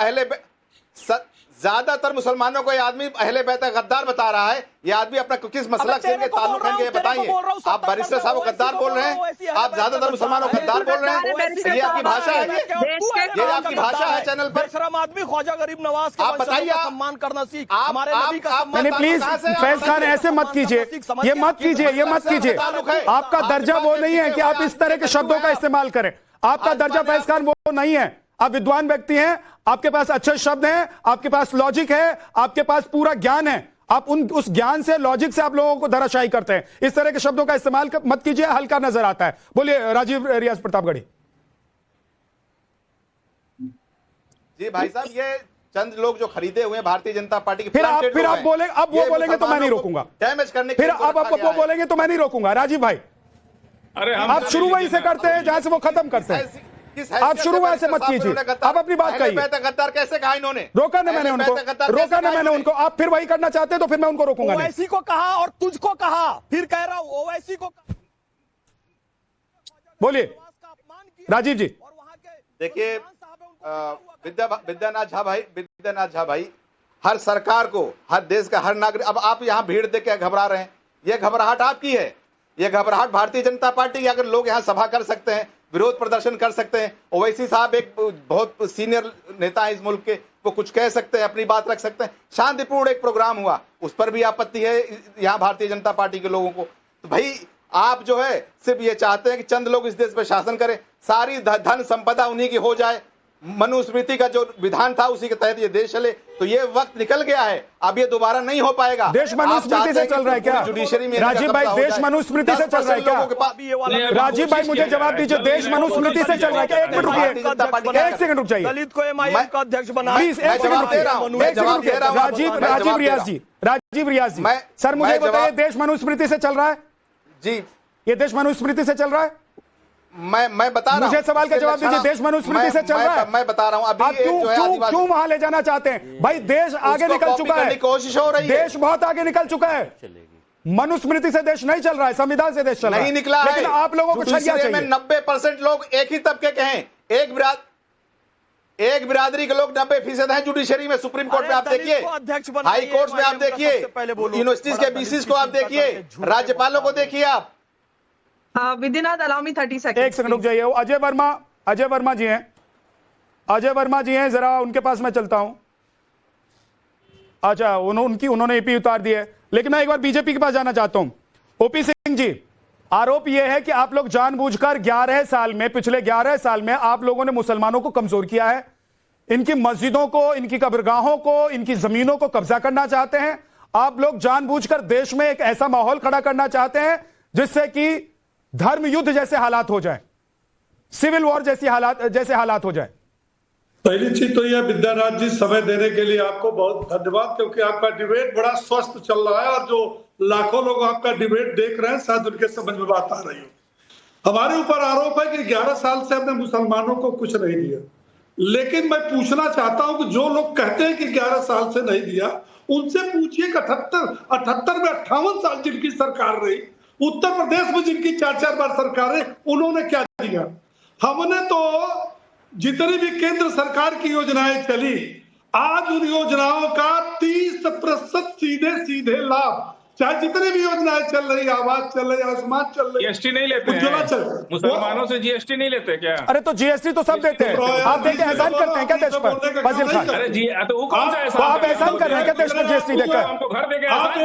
ज्यादातर मुसलमानों को ये आदमी अहले बैत गद्दार बता रहा है। ये आदमी अपना किस मसलक से ताल्लुक है ये बताइए। आप बैरिस्टर साहब को गद्दार बोल रहे हैं, आप ज्यादातर मुसलमानों को गद्दार बोल रहे हैं, ये आपकी भाषा है? ये आपकी भाषा है चैनल पर? बेशरम आदमी ख्वाजा गरीब नवाज के आप बताइए, सम्मान करना सीख, हमारे नबी का सम्मान। नहीं प्लीज फैज खान ऐसे मत कीजिए, ये मत कीजिए, ये मत कीजिए। आपका दर्जा वो नहीं है कि आप इस तरह के शब्दों का इस्तेमाल करें। आपका दर्जा फैज खान वो नहीं है। आप विद्वान व्यक्ति हैं, आपके पास अच्छे शब्द हैं, आपके पास लॉजिक है, आपके पास पूरा ज्ञान है। आप उस ज्ञान से, लॉजिक से आप लोगों को धराशायी करते हैं। इस तरह के शब्दों का इस्तेमाल मत कीजिए, हल्का नजर आता है। बोलिए राजीव रियाज प्रतापगढ़ी जी। भाई साहब, ये चंद लोग जो खरीदे हुए हैं भारतीय जनता पार्टी के, फिर आप बोलेंगे, अब वो बोलेंगे तो मैं नहीं रोकूंगा। डैमेज करने फिर अब आप वो बोलेंगे तो मैं नहीं रोकूंगा। राजीव भाई, अरे आप शुरू वहीं से करते हैं जहां से वो खत्म करते हैं। आप शुरू ऐसे मत कीजिए, आप अपनी बात कहिए। गद्दार कैसे कहा इन्होंने? रोका ना मैंने उनको, आप फिर वही करना चाहते हैं तो फिर मैं उनको रोकूंगा नहीं। ओवैसी को कहा और तुझको कहा, फिर कह रहा हूं ओवैसी को। बोलिए राजीव जी। देखिए विद्यानाथ झा भाई, हर सरकार को, हर देश का हर नागरिक, अब आप यहां भीड़ देख के घबरा रहे हैं, यह घबराहट आपकी है, यह घबराहट भारतीय जनता पार्टी की। अगर लोग यहां सभा कर सकते हैं, विरोध प्रदर्शन कर सकते हैं। ओवैसी साहब एक बहुत सीनियर नेता है इस मुल्क के, वो कुछ कह सकते हैं, अपनी बात रख सकते हैं। शांतिपूर्ण एक प्रोग्राम हुआ, उस पर भी आपत्ति है यहाँ भारतीय जनता पार्टी के लोगों को। तो भाई आप जो है सिर्फ ये चाहते हैं कि चंद लोग इस देश पर शासन करें, सारी धन संपदा उन्हीं की हो जाए, मनुस्मृति का जो विधान था उसी के तहत ये देश चले। तो ये वक्त निकल गया है, अब ये दोबारा नहीं हो पाएगा। देश मनुस्मृति से चल रहा है क्या जुडिशरी में? राजीव भाई, देश मनुस्मृति से चल रहा है क्या? राजीव भाई मुझे जवाब दीजिए, देश मनुस्मृति से चल रहा है क्या? एक मिनट रुकिए, एक सेकंड रुक जाइए दलित को एमआईएम का अध्यक्ष बना, प्लीज, एक सेकंड रुकिए। राजीव रियाज जी, सर मुझे बताइए, देश मनुस्मृति से चल रहा है जी? ये देश मनुस्मृति से चल रहा है? मैं बता रहा हूं, मुझे सवाल का जवाब दीजिए, देश मनुस्मृति से चल रहा है? मैं बता रहा हूं। अभी आप क्यों वहां ले जाना चाहते हैं? भाई देश आगे निकल चुका है, कोशिश हो रही है, देश बहुत आगे निकल चुका है। मनुस्मृति से देश नहीं चल रहा है, संविधान से देश चल रहा है। नहीं निकला है, लेकिन आप लोगों को शरिया चाहिए। 90% लोग एक ही तबके के हैं, एक बिरादरी के लोग 90% हैं जुडिशरी में। सुप्रीम कोर्ट में आप देखिए, हाई कोर्ट में आप देखिए, यूनिवर्सिटीज के बीसीस को आप देखिए, राज्यपालों को देखिए आप। विधिनाथ अलाउ मी 30 सेकंड। एक सेकंड रुक जाइए, अजय वर्मा जी हैं, अजय वर्मा जी हैं, जरा उनके पास मैं चलता हूं। अच्छा, उन्होंने एपी उतार दिए, लेकिन मैं एक बार बीजेपी के पास जाना चाहता हूं। ओपी सिंह जी, आरोप यह है कि आप लोग जानबूझकर 11 साल में, पिछले 11 साल में आप लोगों ने मुसलमानों को कमजोर किया है, इनकी मस्जिदों को, इनकी कब्रगाहों को, इनकी जमीनों को कब्जा करना चाहते हैं। आप लोग जानबूझकर देश में एक ऐसा माहौल खड़ा करना चाहते हैं जिससे कि धर्म युद्ध जैसे हालात हो जाए, सिविल वॉर जैसे हालात हो जाए। पहली चीज तो यह विद्यानाथ जी, समय देने के लिए आपको बहुत धन्यवाद, क्योंकि आपका डिबेट बड़ा स्वस्थ चल रहा है और जो लाखों लोग आपका डिबेट देख रहे हैं शायद उनके समझ में बात आ रही हो। हमारे ऊपर आरोप है कि 11 साल से हमने मुसलमानों को कुछ नहीं दिया, लेकिन मैं पूछना चाहता हूं कि जो लोग कहते हैं कि 11 साल से नहीं दिया, उनसे पूछिए कि 78 में 58 साल जिनकी सरकार रही, उत्तर प्रदेश में जिनकी 4-4 बार सरकारें, उन्होंने क्या दिया? हमने तो जितनी भी केंद्र सरकार की योजनाएं चली, आज उन योजनाओं का 30% सीधे लाभ, चाहे जितनी भी योजनाएं चल रही, आवास चल रही, आयुष्मान चल रही, जीएसटी नहीं लेते हैं मुसलमानों से? जीएसटी नहीं लेते क्या? अरे तो जीएसटी तो सब देते हैं, आप देके एहसान करते हैं क्या देश पर? फजील खान, अरे जी, तो वो कौन सा तो आप एहसान कर रहे हैं क्या देश पर जीएसटी देकर? हमको घर देके आप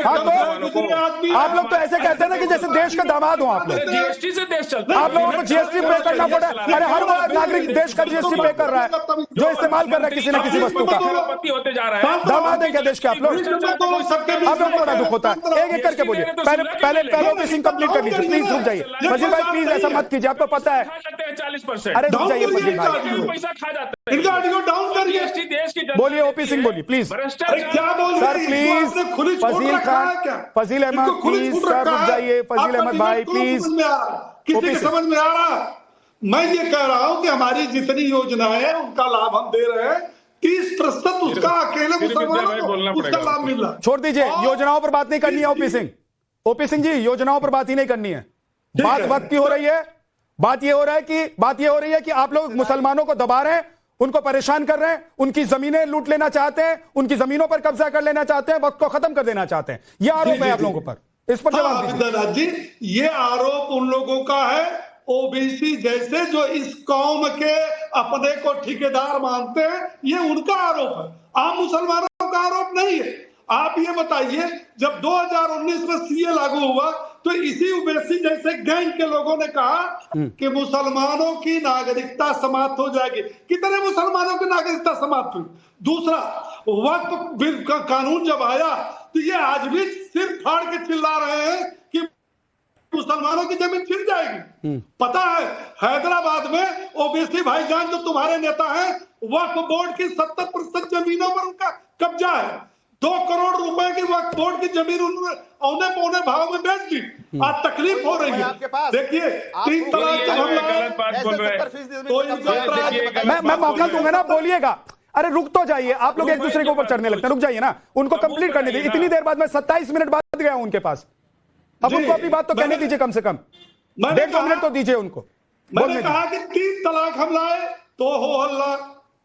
लोग तो ऐसे कहते हैं ना कि जैसे देश का दामाद हो आप लोग। जीएसटी से देश चलता है, आप लोगों को जीएसटी पे करना पड़ा। अरे हर वो नागरिक देश का जीएसटी पे कर रहा है जो इस्तेमाल कर रहा है किसी न किसी वस्तु का। होते जा रहा है, दामाद है क्या देश के आप लोग? आप लोगों को बड़ा दुख होता है। एक एक करके बोलिए, पहले ओपी सिंह कंप्लीट कर लीजिए, प्लीज रुक जाइए। फजील भाई प्लीज ऐसा मत कीजिए, आपको पता है 40%। अरे रुक जाइए फजील भाई, पैसा खा जाता है, डाउन करिए। देश की बोलिए ओपी सिंह बोलिए प्लीज। क्या बोल sir please, Fazil Khan, Fazil Ahmed please, sir रुक जाइए। फजील अहमद भाई प्लीज। किसी के समझ में आ रहा? मैं ये कह रहा हूँ कि हमारी जितनी योजनाएं हैं उनका लाभ हम दे रहे हैं, 30% उसका अकेले मुसलमानों को उसका लाभ मिल रहा है। छोड़ दीजिए, योजनाओं पर बात नहीं करनी है ओपी सिंह। ओपी सिंह जी, योजनाओं पर बात ही नहीं करनी है। बात वक्त की हो रही है। बात ये हो रही है कि आप लोग मुसलमानों को दबा रहे हैं, उनको परेशान कर रहे हैं, उनकी जमीनें लूट लेना चाहते हैं, उनकी जमीनों पर कब्जा कर लेना चाहते हैं, वक्त को खत्म कर देना चाहते हैं। यह आरोप है आप लोगों पर, इस पर जवाब दीजिए। विद्यानाथ जी, ये आरोप उन लोगों का है, ओबीसी जैसे, जो इस कौम के अपने को ठेकेदार मानते हैं, ये उनका आरोप है, आम मुसलमानों का आरोप नहीं है। आप ये बताइए, जब 2019 में सीए लागू हुआ तो इसी ओबीसी जैसे गैंग के लोगों ने कहा कि मुसलमानों की नागरिकता समाप्त हो जाएगी। कितने मुसलमानों की नागरिकता समाप्त हुई? दूसरा, वक्फ कानून जब आया तो ये आज भी सिर फाड़ के चिल्ला रहे हैं कि मुसलमानों की जमीन छिन जाएगी। पता है, हैदराबाद में ओबीसी भाईजान जो तुम्हारे नेता हैं, वक्फ बोर्ड की 70% जमीनों पर उनका कब्जा है। 2 करोड़ रुपए की वक्फ बोर्ड की जमीन उन्होंने औने पौने भाव में बेच दी। आज तकलीफ हो रही है। देखिए, 3 तलाक का मैं मौका दूंगा ना, बोलिएगा। अरे रुक तो जाइए, आप लोग एक दूसरे के ऊपर चढ़ने लगते हैं। रुक जाइए ना, उनको कंप्लीट करने दीजिए। इतनी देर बाद मैं 27 मिनट बाद गया उनके पास, अब उनको अपनी बात तो कहने दीजिए, कम से कम 1.5 मिनट तो दीजिए उनको। मैंने कहा कि 3 तलाक हम लाए तो हो अल्लाह।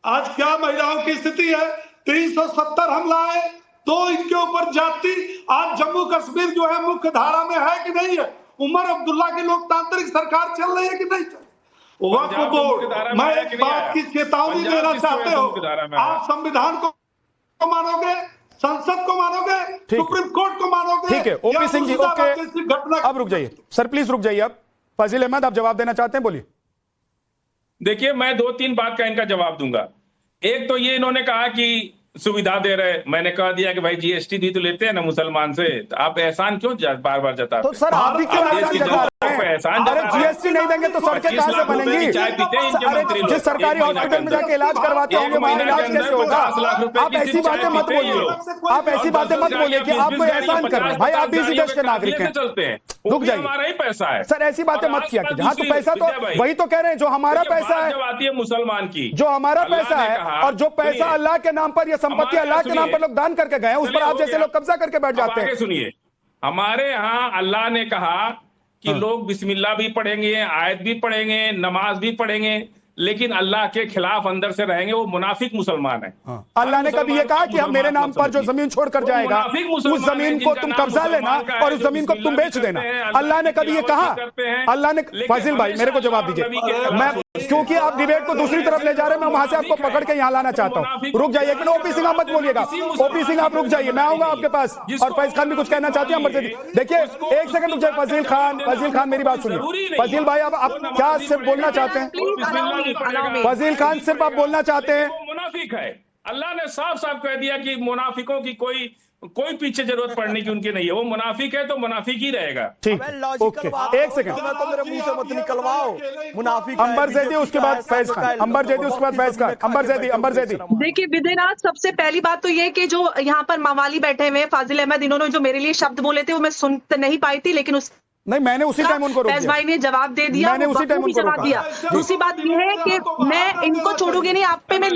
आज क्या महिलाओं की स्थिति है? 370 हम लाए तो इनके ऊपर जाति। आज जम्मू कश्मीर जो है मुख्य धारा में है कि नहीं है? उमर अब्दुल्ला की लोकतांत्रिक सरकार चल रही है कि नहीं चल? वक्फ बोर्ड, मैं एक बात की चेतावनी देना चाहते हो, आप संविधान को मानोगे, संसद को मानोगे, सुप्रीम कोर्ट को मानोगे? ठीक है, ओपी सिंह जी, ओके, अब रुक जाइए सर, प्लीज रुक जाइए। अब फजील अहमद, आप जवाब देना चाहते हैं, बोलिए। देखिए, मैं 2-3 बात का इनका जवाब दूंगा। एक तो ये इन्होंने कहा कि सुविधा दे रहे, मैंने कह दिया कि भाई जीएसटी भी तो लेते हैं ना मुसलमान से, तो आप एहसान क्यों बार बार जताते? तो सर आप भी क्यों एहसान जता रहे हैं? अरे जीएसटी नहीं देंगे तो सड़कें कहां से बनेंगी? अरे जिस सरकारी हॉस्पिटल में जाके इलाज करवाते होंगे वहां इलाज कैसे होगा? आप ऐसी बातें मत बोलिए, आप ऐसी बातें मत बोलिए कि आप कोई एहसान कर रहे हैं। भाई आप भी इसी देश के नागरिक हैं, रुक जाइए। हमारा ही पैसा है, सर ऐसी बातें मत किया कीजिए। हाँ तो पैसा तो वही तो कह रहे हैं, जो हमारा पैसा है, आती है मुसलमान की, जो हमारा पैसा है, और जो पैसा अल्लाह के नाम पर, यह संपत्ति अल्लाह के नाम पर लोग दान करके गए, उस पर आप जैसे लोग कब्जा करके बैठ जाते हैं। सुनिए, हमारे यहाँ अल्लाह ने कहा कि लोग बिस्मिल्लाह भी पढ़ेंगे, आयत भी पढ़ेंगे, नमाज भी पढ़ेंगे, लेकिन अल्लाह के खिलाफ अंदर से रहेंगे, वो मुनाफिक मुसलमान है। अल्लाह ने कभी ये कहा कि हम मेरे नाम पर जो जमीन छोड़कर जाएगा उस जमीन को तुम कब्जा लेना और उस जमीन को तुम बेच देना? अल्लाह ने कभी ये कहा? अल्लाह ने, फाजिल भाई मेरे को जवाब दीजिए, मैं क्योंकि आप डिबेट को दूसरी तरफ ले जा रहे हैं, मैं वहां से आपको पकड़ के यहाँ लाना चाहता हूँ। रुक जाइए, लेकिन ओपी सिंह आप मत बोलिएगा, ओपी सिंह आप रुक जाइए, मैं आऊंगा आपके पास। और फैज खान भी कुछ कहना चाहते हैं, देखिए एक सेकंड रुक जाइए। फजील खान मेरी बात सुनिए। फजील भाई आप क्या सिर्फ बोलना चाहते हैं? फजील खान सिर्फ आप बोलना चाहते हैं? मुनाफिक है, अल्लाह ने साफ साफ कह दिया कि मुनाफिकों की कोई पीछे जरूरत पड़ने की उनकी नहीं है, वो मुनाफिक है तो मुनाफिक ही रहेगा। ठीक, ओके, एक सेकंड, तो मेरे मुंह से मत निकलवाओ मुनाफिक। अंबर जैदी, उसके बाद फैज खान, अंबर जैदी, उसके बाद फैज खान, अंबर जैदी। देखिए विद्यानाथ, सबसे पहली बात तो ये कि जो यहाँ पर मवाली बैठे हुए हैं, फाजिल अहमद, इन्होंने जो मेरे लिए शब्द बोले थे वो मैं सुन नहीं पाई थी, लेकिन उस नहीं, मैंने उसी टाइम उनको रोक दिया। भाई ने जवाब दे दिया, मैंने उसी टाइम उनको जवाब दिया। दूसरी बात यह है कि मैं इनको छोड़ूंगी नहीं, आप पे मैं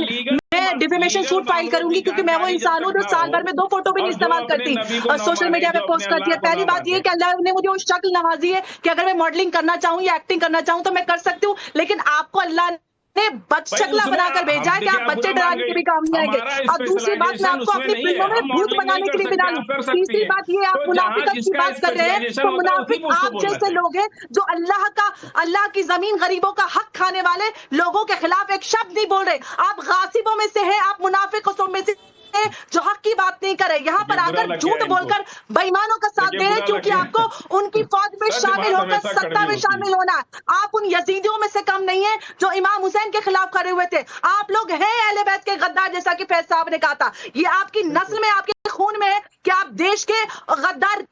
डिफेमेशन सूट फाइल करूंगी, क्योंकि मैं वो इंसान हूँ जो साल भर में 2 फोटो भी नहीं इस्तेमाल करती और सोशल मीडिया पे पोस्ट करती है। पहली बात ये कि अल्लाह ने मुझे वो शक्ल नवाजी है कि अगर मैं मॉडलिंग करना चाहूँ या एक्टिंग करना चाहूँ तो मैं कर सकती हूँ, लेकिन आपको अल्लाह ने बदशकला बनाकर भेजा है कि आप बच्चे डराने के भी काम नहीं आएंगे। और दूसरी बात, मैं आपको अपनी फिल्मों में भूत बनाने के लिए भी डालूं। तीसरी बात ये, आप मुनाफिकत की बात कर रहे हैं, तो मुनाफिक आप जैसे लोग हैं जो अल्लाह की जमीन गरीबों का हक खाने वाले लोगों के खिलाफ एक शब्द नहीं बोल रहे। आप गासिबों में से हैं, आप मुनाफिकों में से जो हक की बात नहीं करे, यहाँ पर आकर झूठ बोलकर बेईमानों का साथ दे रहे, क्योंकि आपको उनकी फौज में शामिल होकर सत्ता में शामिल होना। आप उन यजीदियों में से कम नहीं है जो इमाम हुसैन के खिलाफ खड़े हुए थे। आप लोग हैं अहले बैत के गद्दार, जैसा कि फैज साहब ने कहा था। ये आपकी नस्ल में, आपके खून में है कि आप देश के गद्दार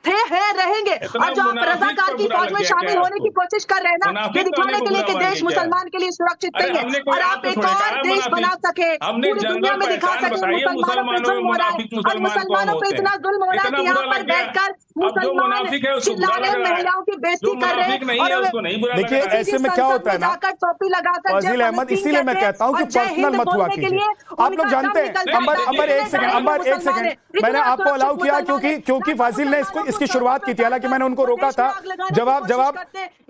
थे, हैं, रहेंगे। और जो आप रजाकार की फौज में शामिल होने की कोशिश कर रहे हैं ना, ये दिखाने के लिए कि देश मुसलमान के लिए सुरक्षित नहीं है, और आप एक और देश बना सके, पूरी दुनिया में दिखा सके मुसलमानों पे जुल्म हो रहा है, और मुसलमानों पे इतना जुल्म हो रहा है कि यहाँ पर बैठकर मुसलमान चिल्ला रहे, महिलाओं की बेइज्जती कर रहे हैं। देखिए ऐसे में क्या होता है ना, टोपी लगाकर फजील अहमद, इसीलिए मैं कहता हूँ कि पर्सनल मत हुआ कीजिए। आप लोग जानते हैं, अंबर एक सेकंड, मैंने आपको अलाउ किया क्योंकि फाजिल ने इसकी शुरुआत की थी, हालांकि मैंने उनको रोका था। जवाब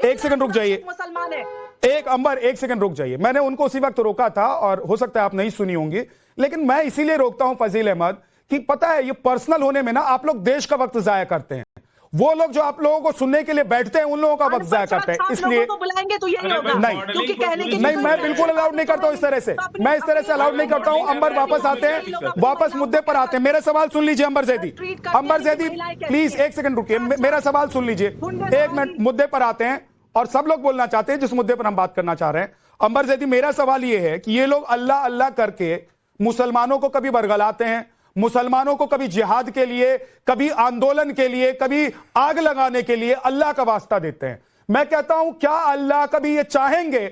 एक सेकंड रुक जाइए, एक सेकंड रुक जाइए। मैंने उनको उसी वक्त रोका था, और हो सकता है आप नहीं सुनी होंगी, लेकिन मैं इसीलिए रोकता हूं फजील अहमद कि पता है ये पर्सनल होने में ना आप लोग देश का वक्त जाया करते हैं। वो लोग जो आप लोगों को सुनने के लिए बैठते हैं उन लोगों का वक्त जाया करते हैं, इसलिए बुलाएंगे तो यही होगा। नहीं, मैं बिल्कुल अलाउड नहीं करता हूं इस तरह से, मैं इस तरह से अलाउड नहीं करता हूं। अंबर वापस आते हैं, वापस मुद्दे पर आते हैं। मेरा सवाल सुन लीजिए अंबर जैदी प्लीज एक सेकंड रुकिए, मेरा सवाल सुन लीजिए, 1 मिनट। मुद्दे पर आते हैं, और सब लोग बोलना चाहते हैं जिस मुद्दे पर हम बात करना चाह रहे हैं। अंबर जैदी, मेरा सवाल यह है कि ये लोग अल्लाह अल्लाह करके मुसलमानों को कभी बरगलाते हैं, मुसलमानों को कभी जिहाद के लिए, कभी आंदोलन के लिए, कभी आग लगाने के लिए अल्लाह का वास्ता देते हैं। मैं कहता हूं क्या अल्लाह कभी ये चाहेंगे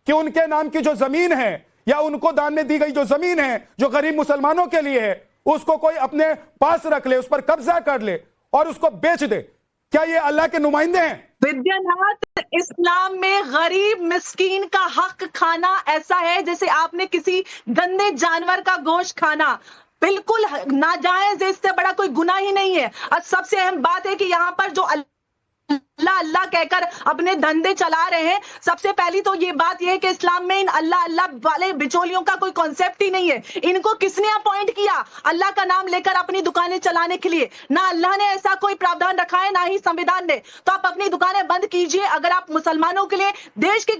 कि उनके नाम की जो जमीन है, या उनको दान में दी गई जो जमीन है जो गरीब मुसलमानों के लिए है, उसको कोई अपने पास रख ले, उस पर कब्जा कर ले और उसको बेच दे? क्या ये अल्लाह के नुमाइंदे हैं? विद्यानाथ, इस्लाम में गरीब मिस्कीन का हक खाना ऐसा है जैसे आपने किसी गंदे जानवर का गोश्त खाना। बिल्कुल नाजायज है, इससे बड़ा कोई गुनाह ही नहीं है। और सबसे अहम बात है कि यहाँ पर जो अल्लाह अल्लाह कहकर अपने धंधे चला रहे हैं, सबसे पहली तो ये बात ये है कि इस्लाम में इन अल्लाह अल्लाह वाले बिचौलियों का कोई कॉन्सेप्ट ही नहीं है। इनको किसने अपॉइंट किया अल्लाह का नाम लेकर अपनी दुकानें चलाने के लिए? ना अल्लाह ने ऐसा कोई प्रावधान रखा है, ना ही संविधान ने। तो आप अपनी दुकानें बंद कीजिए। अगर आप मुसलमानों के लिए, देश के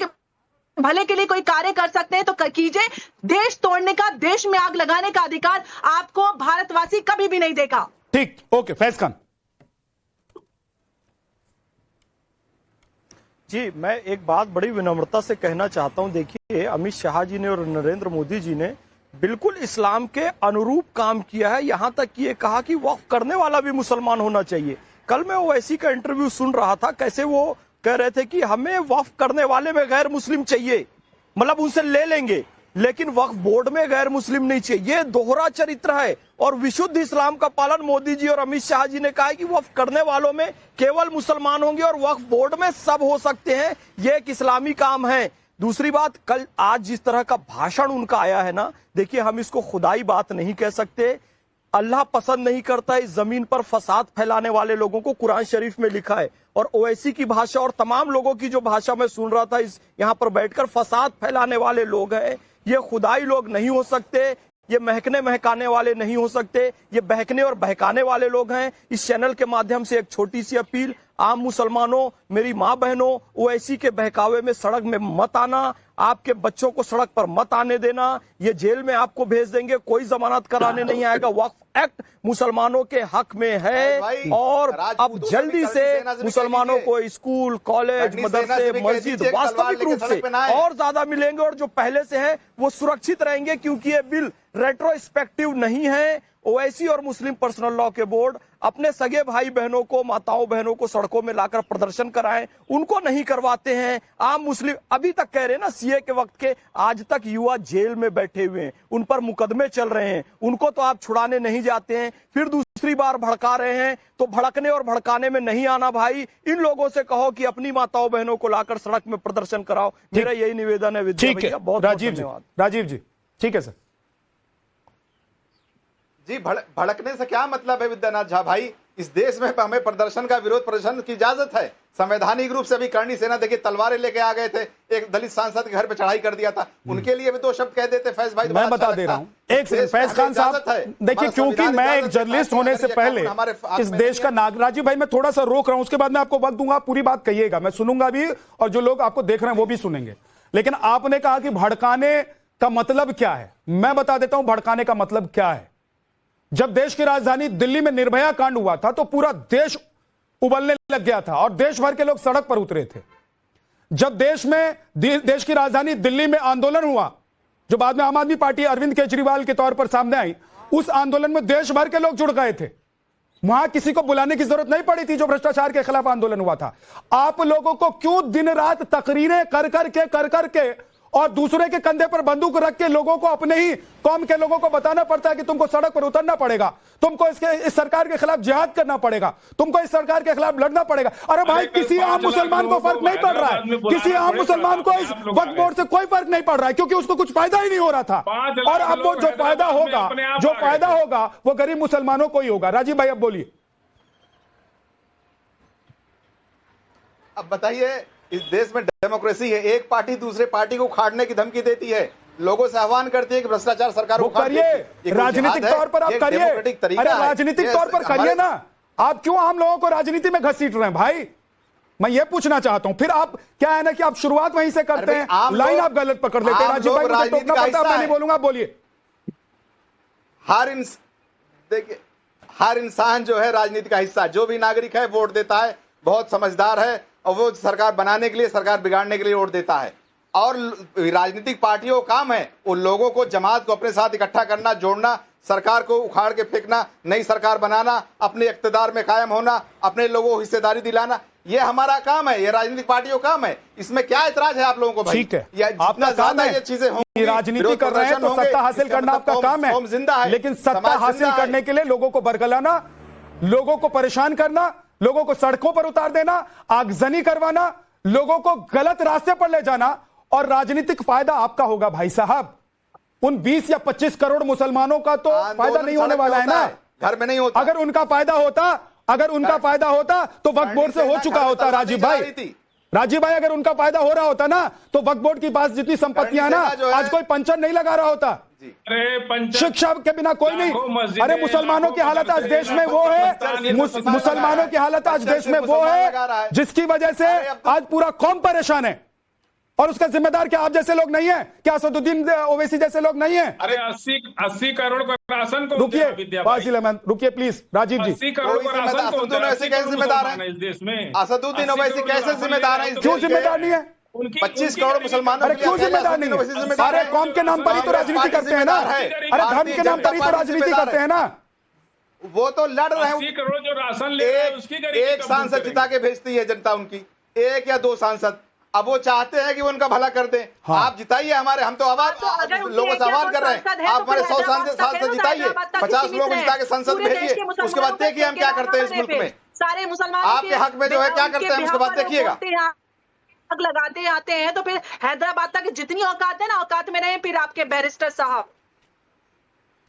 भले के लिए कोई कार्य कर सकते हैं तो कीजिए। देश तोड़ने का, देश में आग लगाने का अधिकार आपको भारतवासी कभी भी नहीं देगा। ठीक, ओके। फैज खान जी, मैं एक बात बड़ी विनम्रता से कहना चाहता हूं। देखिए, अमित शाह जी ने और नरेंद्र मोदी जी ने बिल्कुल इस्लाम के अनुरूप काम किया है। यहां तक कि ये कहा कि वक्फ करने वाला भी मुसलमान होना चाहिए। कल मैं ओवैसी का इंटरव्यू सुन रहा था, कैसे वो कह रहे थे कि हमें वक्फ करने वाले में गैर मुस्लिम चाहिए, मतलब उनसे ले लेंगे, लेकिन वक्फ बोर्ड में गैर मुस्लिम नहीं चाहिए। ये दोहरा चरित्र है और विशुद्ध इस्लाम का पालन मोदी जी और अमित शाह जी ने कहा है कि वक्फ करने वालों में केवल मुसलमान होंगे और वक्फ बोर्ड में सब हो सकते हैं। ये एक इस्लामी काम है। दूसरी बात, कल आज जिस तरह का भाषण उनका आया है ना, देखिए, हम इसको खुदाई बात नहीं कह सकते। अल्लाह पसंद नहीं करता इस जमीन पर फसाद फैलाने वाले लोगों को, कुरान शरीफ में लिखा है। और ओवैसी की भाषा और तमाम लोगों की जो भाषा मैं सुन रहा था इस यहाँ पर बैठकर, फसाद फैलाने वाले लोग हैं। ये खुदाई लोग नहीं हो सकते, ये महकने महकाने वाले नहीं हो सकते, ये बहकने और बहकाने वाले लोग हैं। इस चैनल के माध्यम से एक छोटी सी अपील, आम मुसलमानों, मेरी माँ बहनों, ओवैसी के बहकावे में सड़क में मत आना, आपके बच्चों को सड़क पर मत आने देना, ये जेल में आपको भेज देंगे, कोई जमानत कराने नहीं आएगा। वक्फ एक्ट मुसलमानों के हक में है और अब जल्दी से मुसलमानों को स्कूल, कॉलेज, मदरसे, मस्जिद वास्तविक रूप से और ज्यादा मिलेंगे और जो पहले से है वो सुरक्षित रहेंगे, क्योंकि ये बिल रेट्रोस्पेक्टिव नहीं है। ओवैसी और मुस्लिम पर्सनल लॉ के बोर्ड अपने सगे भाई बहनों को, माताओं बहनों को सड़कों में लाकर प्रदर्शन कराएं, उनको नहीं करवाते हैं। आम मुस्लिम अभी तक कह रहे हैं ना, सीए के वक्त के, आज तक युवा जेल में बैठे हुए हैं, उन पर मुकदमे चल रहे हैं, उनको तो आप छुड़ाने नहीं जाते हैं। फिर दूसरी बार भड़का रहे हैं, तो भड़कने और भड़काने में नहीं आना भाई। इन लोगों से कहो कि अपनी माताओं बहनों को लाकर सड़क में प्रदर्शन कराओ। मेरा यही निवेदन है। विद्या भैया, बहुत धन्यवाद। राजीव जी, ठीक है सर। जी, भड़कने से क्या मतलब है विद्यानाथ झा भाई? इस देश में हमें प्रदर्शन का, विरोध प्रदर्शन की इजाजत है संवैधानिक रूप से। अभी करणी सेना देखिए तलवारें लेके आ गए थे, एक दलित सांसद के घर पे चढ़ाई कर दिया था, उनके लिए भी दो शब्द कह देते फैज भाई। मैं बता दे रहा हूं, एक फैज खान साहब, देखिए, क्योंकि मैं एक जर्नलिस्ट होने से पहले इस देश का नागरिक, राजीव भाई मैं थोड़ा सा रोक रहा हूं, उसके बाद मैं आपको वक्त दूंगा, पूरी बात कहिएगा, मैं सुनूंगा भी और जो लोग आपको देख रहे हैं वो भी सुनेंगे। लेकिन आपने कहा कि भड़काने का मतलब क्या है, मैं बता देता हूं भड़काने का मतलब क्या है। जब देश की राजधानी दिल्ली में निर्भया कांड हुआ था तो पूरा देश उबलने लग गया था और देश भर के लोग सड़क पर उतरे थे। जब देश की राजधानी दिल्ली में आंदोलन हुआ, जो बाद में आम आदमी पार्टी अरविंद केजरीवाल के तौर पर सामने आई, उस आंदोलन में देश भर के लोग जुड़ गए थे। वहां किसी को बुलाने की जरूरत नहीं पड़ी थी, जो भ्रष्टाचार के खिलाफ आंदोलन हुआ था। आप लोगों को क्यों दिन रात तकरीरें कर करके और दूसरे के कंधे पर बंदूक रख के लोगों को, अपने ही कौम के लोगों को बताना पड़ता है कि तुमको सड़क पर उतरना पड़ेगा, तुमको इस सरकार के खिलाफ जिहाद करना पड़ेगा, तुमको इस सरकार के खिलाफ लड़ना पड़ेगा। अरे भाई, किसी आम मुसलमान को फर्क नहीं पड़ रहा है, किसी आम मुसलमान को इस वक्फ बोर्ड से कोई फर्क नहीं पड़ रहा है, क्योंकि उसको कुछ फायदा ही नहीं हो रहा था। और अब वो जो फायदा होगा वो गरीब मुसलमानों को ही होगा। राजीव भाई, अब बोलिए। अब बताइए, इस देश में डेमोक्रेसी है, एक पार्टी दूसरे पार्टी को उखाड़ने की धमकी देती है, लोगों से आह्वान करती है कि भ्रष्टाचार सरकार करिए, राजनीतिक तौर पर आप करिए, अरे राजनीतिक तौर पर करिए ना। आप क्यों आम लोगों को राजनीति में घसीट रहे हैं भाई? मैं ये पूछना चाहता हूं। फिर आप क्या है ना कि आप शुरुआत वहीं से करते हैं, लाइन आप गलत पकड़ लेते हैं। राजीव भाई, मुझे टोकना पड़ता है, मैं नहीं बोलूंगा, बोलिए। देखिए, हर इंसान जो है राजनीति का हिस्सा, जो भी नागरिक है वोट देता है, बहुत समझदार है, और वो सरकार बनाने के लिए, सरकार बिगाड़ने के लिए वोट देता है। और राजनीतिक पार्टियों का काम है उन लोगों को, जमात को अपने साथ इकट्ठा करना, जोड़ना, सरकार को उखाड़ के फेंकना, नई सरकार बनाना, अपने इख्तिदार में कायम होना, अपने लोगों को हिस्सेदारी दिलाना। ये हमारा काम है, ये राजनीतिक पार्टियों का काम है। इसमें क्या इतराज है आप लोगों को भाई? ठीक है, आपका काम है, ये चीजें होंगी, राजनीति कर रहे हैं तो सत्ता हासिल करना आपका काम है, जिंदा है। लेकिन सत्ता हासिल करने के लिए लोगों को बरगलाना, लोगों को परेशान करना, लोगों को सड़कों पर उतार देना, आगजनी करवाना, लोगों को गलत रास्ते पर ले जाना, और राजनीतिक फायदा आपका होगा भाई साहब। उन 20 या 25 करोड़ मुसलमानों का तो फायदा नहीं होने वाला है ना, घर में नहीं होता। अगर उनका फायदा होता तो वक्फ बोर्ड से हो चुका होता। राजीव भाई, अगर उनका फायदा हो रहा होता ना तो वक्फ बोर्ड के पास जितनी संपत्तियां ना, आज कोई पंचर नहीं लगा रहा होता। शिक्षा के बिना कोई नहीं। अरे मुसलमानों की हालत आज देश में वो है, मुसलमानों की हालत आज देश में वो है जिसकी वजह से आज पूरा कौम परेशान है। और उसका जिम्मेदार क्या आप जैसे लोग नहीं है? क्या असदुद्दीन ओवैसी जैसे लोग नहीं है? अरे 80 करोड़ का राशन को रुकिए फाजिल अहमद, रुकिए प्लीज। राजीव जी, 80 करोड़ का राशन को कैसे जिम्मेदार है इस देश में? असदुद्दीन ओवैसी कैसे जिम्मेदार है? क्यों जिम्मेदार नहीं है? 25 करोड़ मुसलमानों अरे क्यों जिम्मेदार नहीं है? सारे कौम के नाम पर ही तो राजनीति करते हैं ना। अरे धर्म के नाम पर ही तो राजनीति करते हैं ना। वो तो लड़ रहे हैं। 80 करोड़ जो राशन ले रहे हैं उसकी एक सांसद जिता के भेजती है जनता उनकी, 1 या 2 सांसद। अब वो चाहते हैं कि वो उनका भला कर दें। हाँ। आप जिताइए हमारे, हम तो आवाज लोगों से आह्वान कर रहे हैं, आप हमारे 100 सांसद जिताइए, 50 लोग जिता के संसद भेजिए, उसके बाद देखिए हम क्या करते हैं इस मुल्क में। सारे मुसलमान आपके हक में जो है क्या करते हैं उसके बाद देखिएगा। आग लगाते आते हैं तो फिर हैदराबाद तक जितनी औकात है ना, औकात में रहे फिर आपके बैरिस्टर साहब।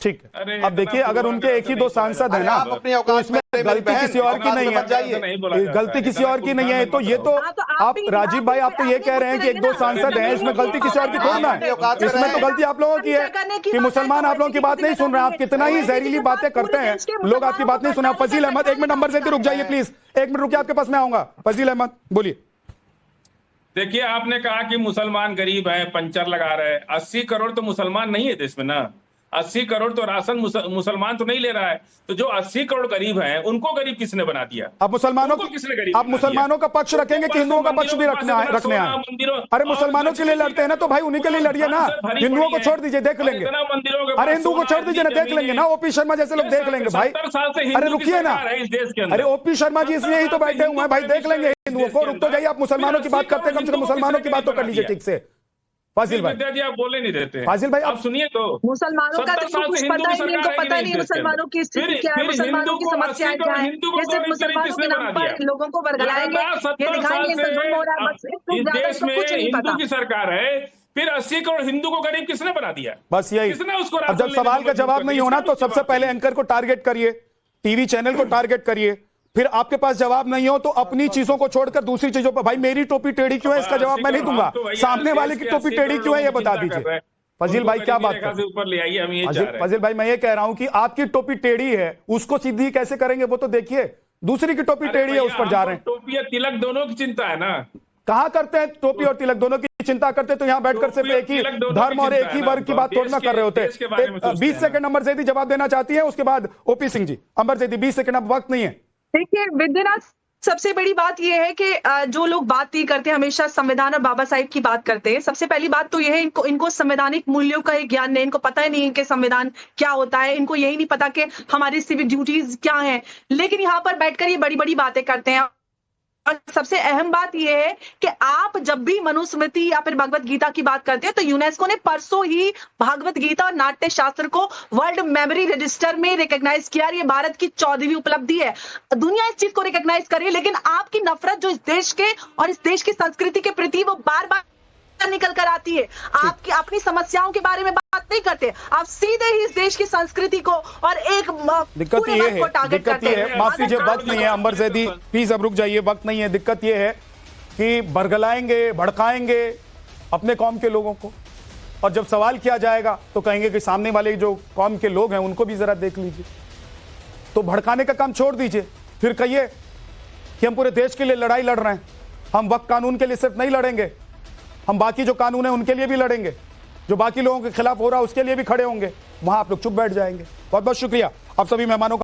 ठीक है, अब देखिए अगर उनके 1 ही 2 सांसद है ना, तो इसमें गलती किसी और की नहीं है, गलती किसी और की नहीं है। तो ये तो आप राजीव भाई, आप तो ये कह रहे हैं कि 1-2 सांसद हैं, इसमें गलती किसी और की थोड़ी ना है। इसमें तो गलती आप लोगों की है कि मुसलमान आप लोगों की बात नहीं सुन रहे हैं। आप कितना ही जहरीली बातें करते हैं, लोग आपकी बात नहीं सुना। फजील अहमद 1 मिनट नंबर से रुक जाइए प्लीज, 1 मिनट रुकिए, आपके पास मैं आऊंगा। फजील अहमद बोलिए। देखिए, आपने कहा कि मुसलमान गरीब है, पंचर लगा रहे हैं। 80 करोड़ तो मुसलमान नहीं है देश में ना। 80 करोड़ तो राशन मुसलमान तो नहीं ले रहा है। तो जो 80 करोड़ गरीब हैं, उनको गरीब किसने बना दिया? आप मुसलमानों उनको किसने गरीब आप बना मुसलमानों दिया? का पक्ष रखेंगे कि हिंदुओं का पक्ष भी रखने आए? अरे मुसलमानों के लिए लड़ते हैं ना, तो भाई उन्हीं के लिए लड़िए ना। हिंदुओं को छोड़ दीजिए, देख लेंगे। अरे हिंदुओं को छोड़ दीजिए ना, देख लेंगे ना। ओपी शर्मा जैसे लोग देख लेंगे भाई। अरे रुकिए ना, अरे ओपी शर्मा जी इसलिए ही तो बैठे हुए हैं भाई, देख लेंगे हिंदुओं को। रुक तो जाइए, आप मुसलमानों की बात करते हैं, कम से कम मुसलमानों की बात तो कर लीजिए ठीक से। फाजिल भाई, जी आप बोले नहीं देते। फाजिल भाई आप सुनिए तो, मुसलमानों का तो कुछ पता ही नहीं, इनको पता ही नहीं मुसलमानों की स्थिति क्या है, मुसलमानों की समस्याएं क्या है। ये सिर्फ मुसलमानों के नाम पर लोगों को वर्गलाएंगे, ये दिखाएंगे इनसे जुल्म हो रहा है, बस इस देश में हिंदू की सरकार है। फिर 80 करोड़ हिंदू को गरीब किसने बना दिया? बस यही। अब जब सवाल का जवाब नहीं होना तो सबसे पहले एंकर को टारगेट करिए, टीवी चैनल को टारगेट करिए। फिर आपके पास जवाब नहीं हो तो अपनी चीजों को छोड़कर दूसरी चीजों पर, भाई मेरी टोपी टेढ़ी क्यों है इसका जवाब मैं नहीं दूंगा, सामने वाले की टोपी टेढ़ी क्यों है ये बता दीजिए। फजील भाई क्या बात कर, ऊपर ले आइए, हम ये चाह रहे हैं। फजील भाई मैं ये कह रहा हूं कि आपकी टोपी टेढ़ी है, उसको सीधी कैसे करेंगे वो तो देखिए। दूसरी की टोपी टेढ़ी है, उस पर जा रहे हैं। टोपी और तिलक दोनों की चिंता है ना। कहां करते हैं टोपी और तिलक दोनों की चिंता करते तो यहां बैठकर सिर्फ एक ही धर्म और एक ही वर्ग की बात थोड़ी ना कर रहे होते। 20 सेकंड अमर जैदी जवाब देना चाहती है, उसके बाद ओपी सिंह जी। अमर जैदी 20 सेकंड, अब वक्त नहीं है। देखिए विद्यानाथ, सबसे बड़ी बात यह है कि जो लोग बात नहीं करते, हमेशा संविधान और बाबा साहिब की बात करते हैं। सबसे पहली बात तो यह है, इनको संवैधानिक मूल्यों का ज्ञान नहीं, इनको पता ही नहीं है कि संविधान क्या होता है, इनको यही नहीं पता कि हमारी सिविक ड्यूटीज क्या हैं। लेकिन यहाँ पर बैठकर ये बड़ी बड़ी बातें करते हैं। और सबसे अहम बात यह है कि आप जब भी मनुस्मृति या फिर भगवत गीता की बात करते हैं तो यूनेस्को ने परसों ही भगवत गीता और नाट्य शास्त्र को वर्ल्ड मेमोरी रजिस्टर में रिकॉग्नाइज किया। ये भारत की 14वीं उपलब्धि है, दुनिया इस चीज को रिकॉग्नाइज कर रही है। लेकिन आपकी नफरत जो इस देश के और इस देश की संस्कृति के प्रति वो बार बार निकल कर आती है। आपकी अपनी समस्याओं के बारे में बात नहीं करते, आप सीधे ही इस देश की संस्कृति को और एक दिक्कत ये है, माफ कीजिए वक्त नहीं है। अंबर जैदी प्लीज अब रुक जाइए, वक्त नहीं है। दिक्कत ये है कि बरगलाएंगे, भड़काएंगे अपने कौम के लोगों को, और जब सवाल किया जाएगा तो कहेंगे कि सामने वाले जो कौम के लोग हैं उनको भी जरा देख लीजिए। तो भड़काने का काम छोड़ दीजिए, फिर कहिए कि हम पूरे देश के लिए लड़ाई लड़ रहे हैं। हम वक्त कानून के लिए सिर्फ नहीं लड़ेंगे, हम बाकी जो कानून है उनके लिए भी लड़ेंगे, जो बाकी लोगों के खिलाफ हो रहा है उसके लिए भी खड़े होंगे। वहां आप लोग चुप बैठ जाएंगे। बहुत बहुत शुक्रिया आप सभी मेहमानों का।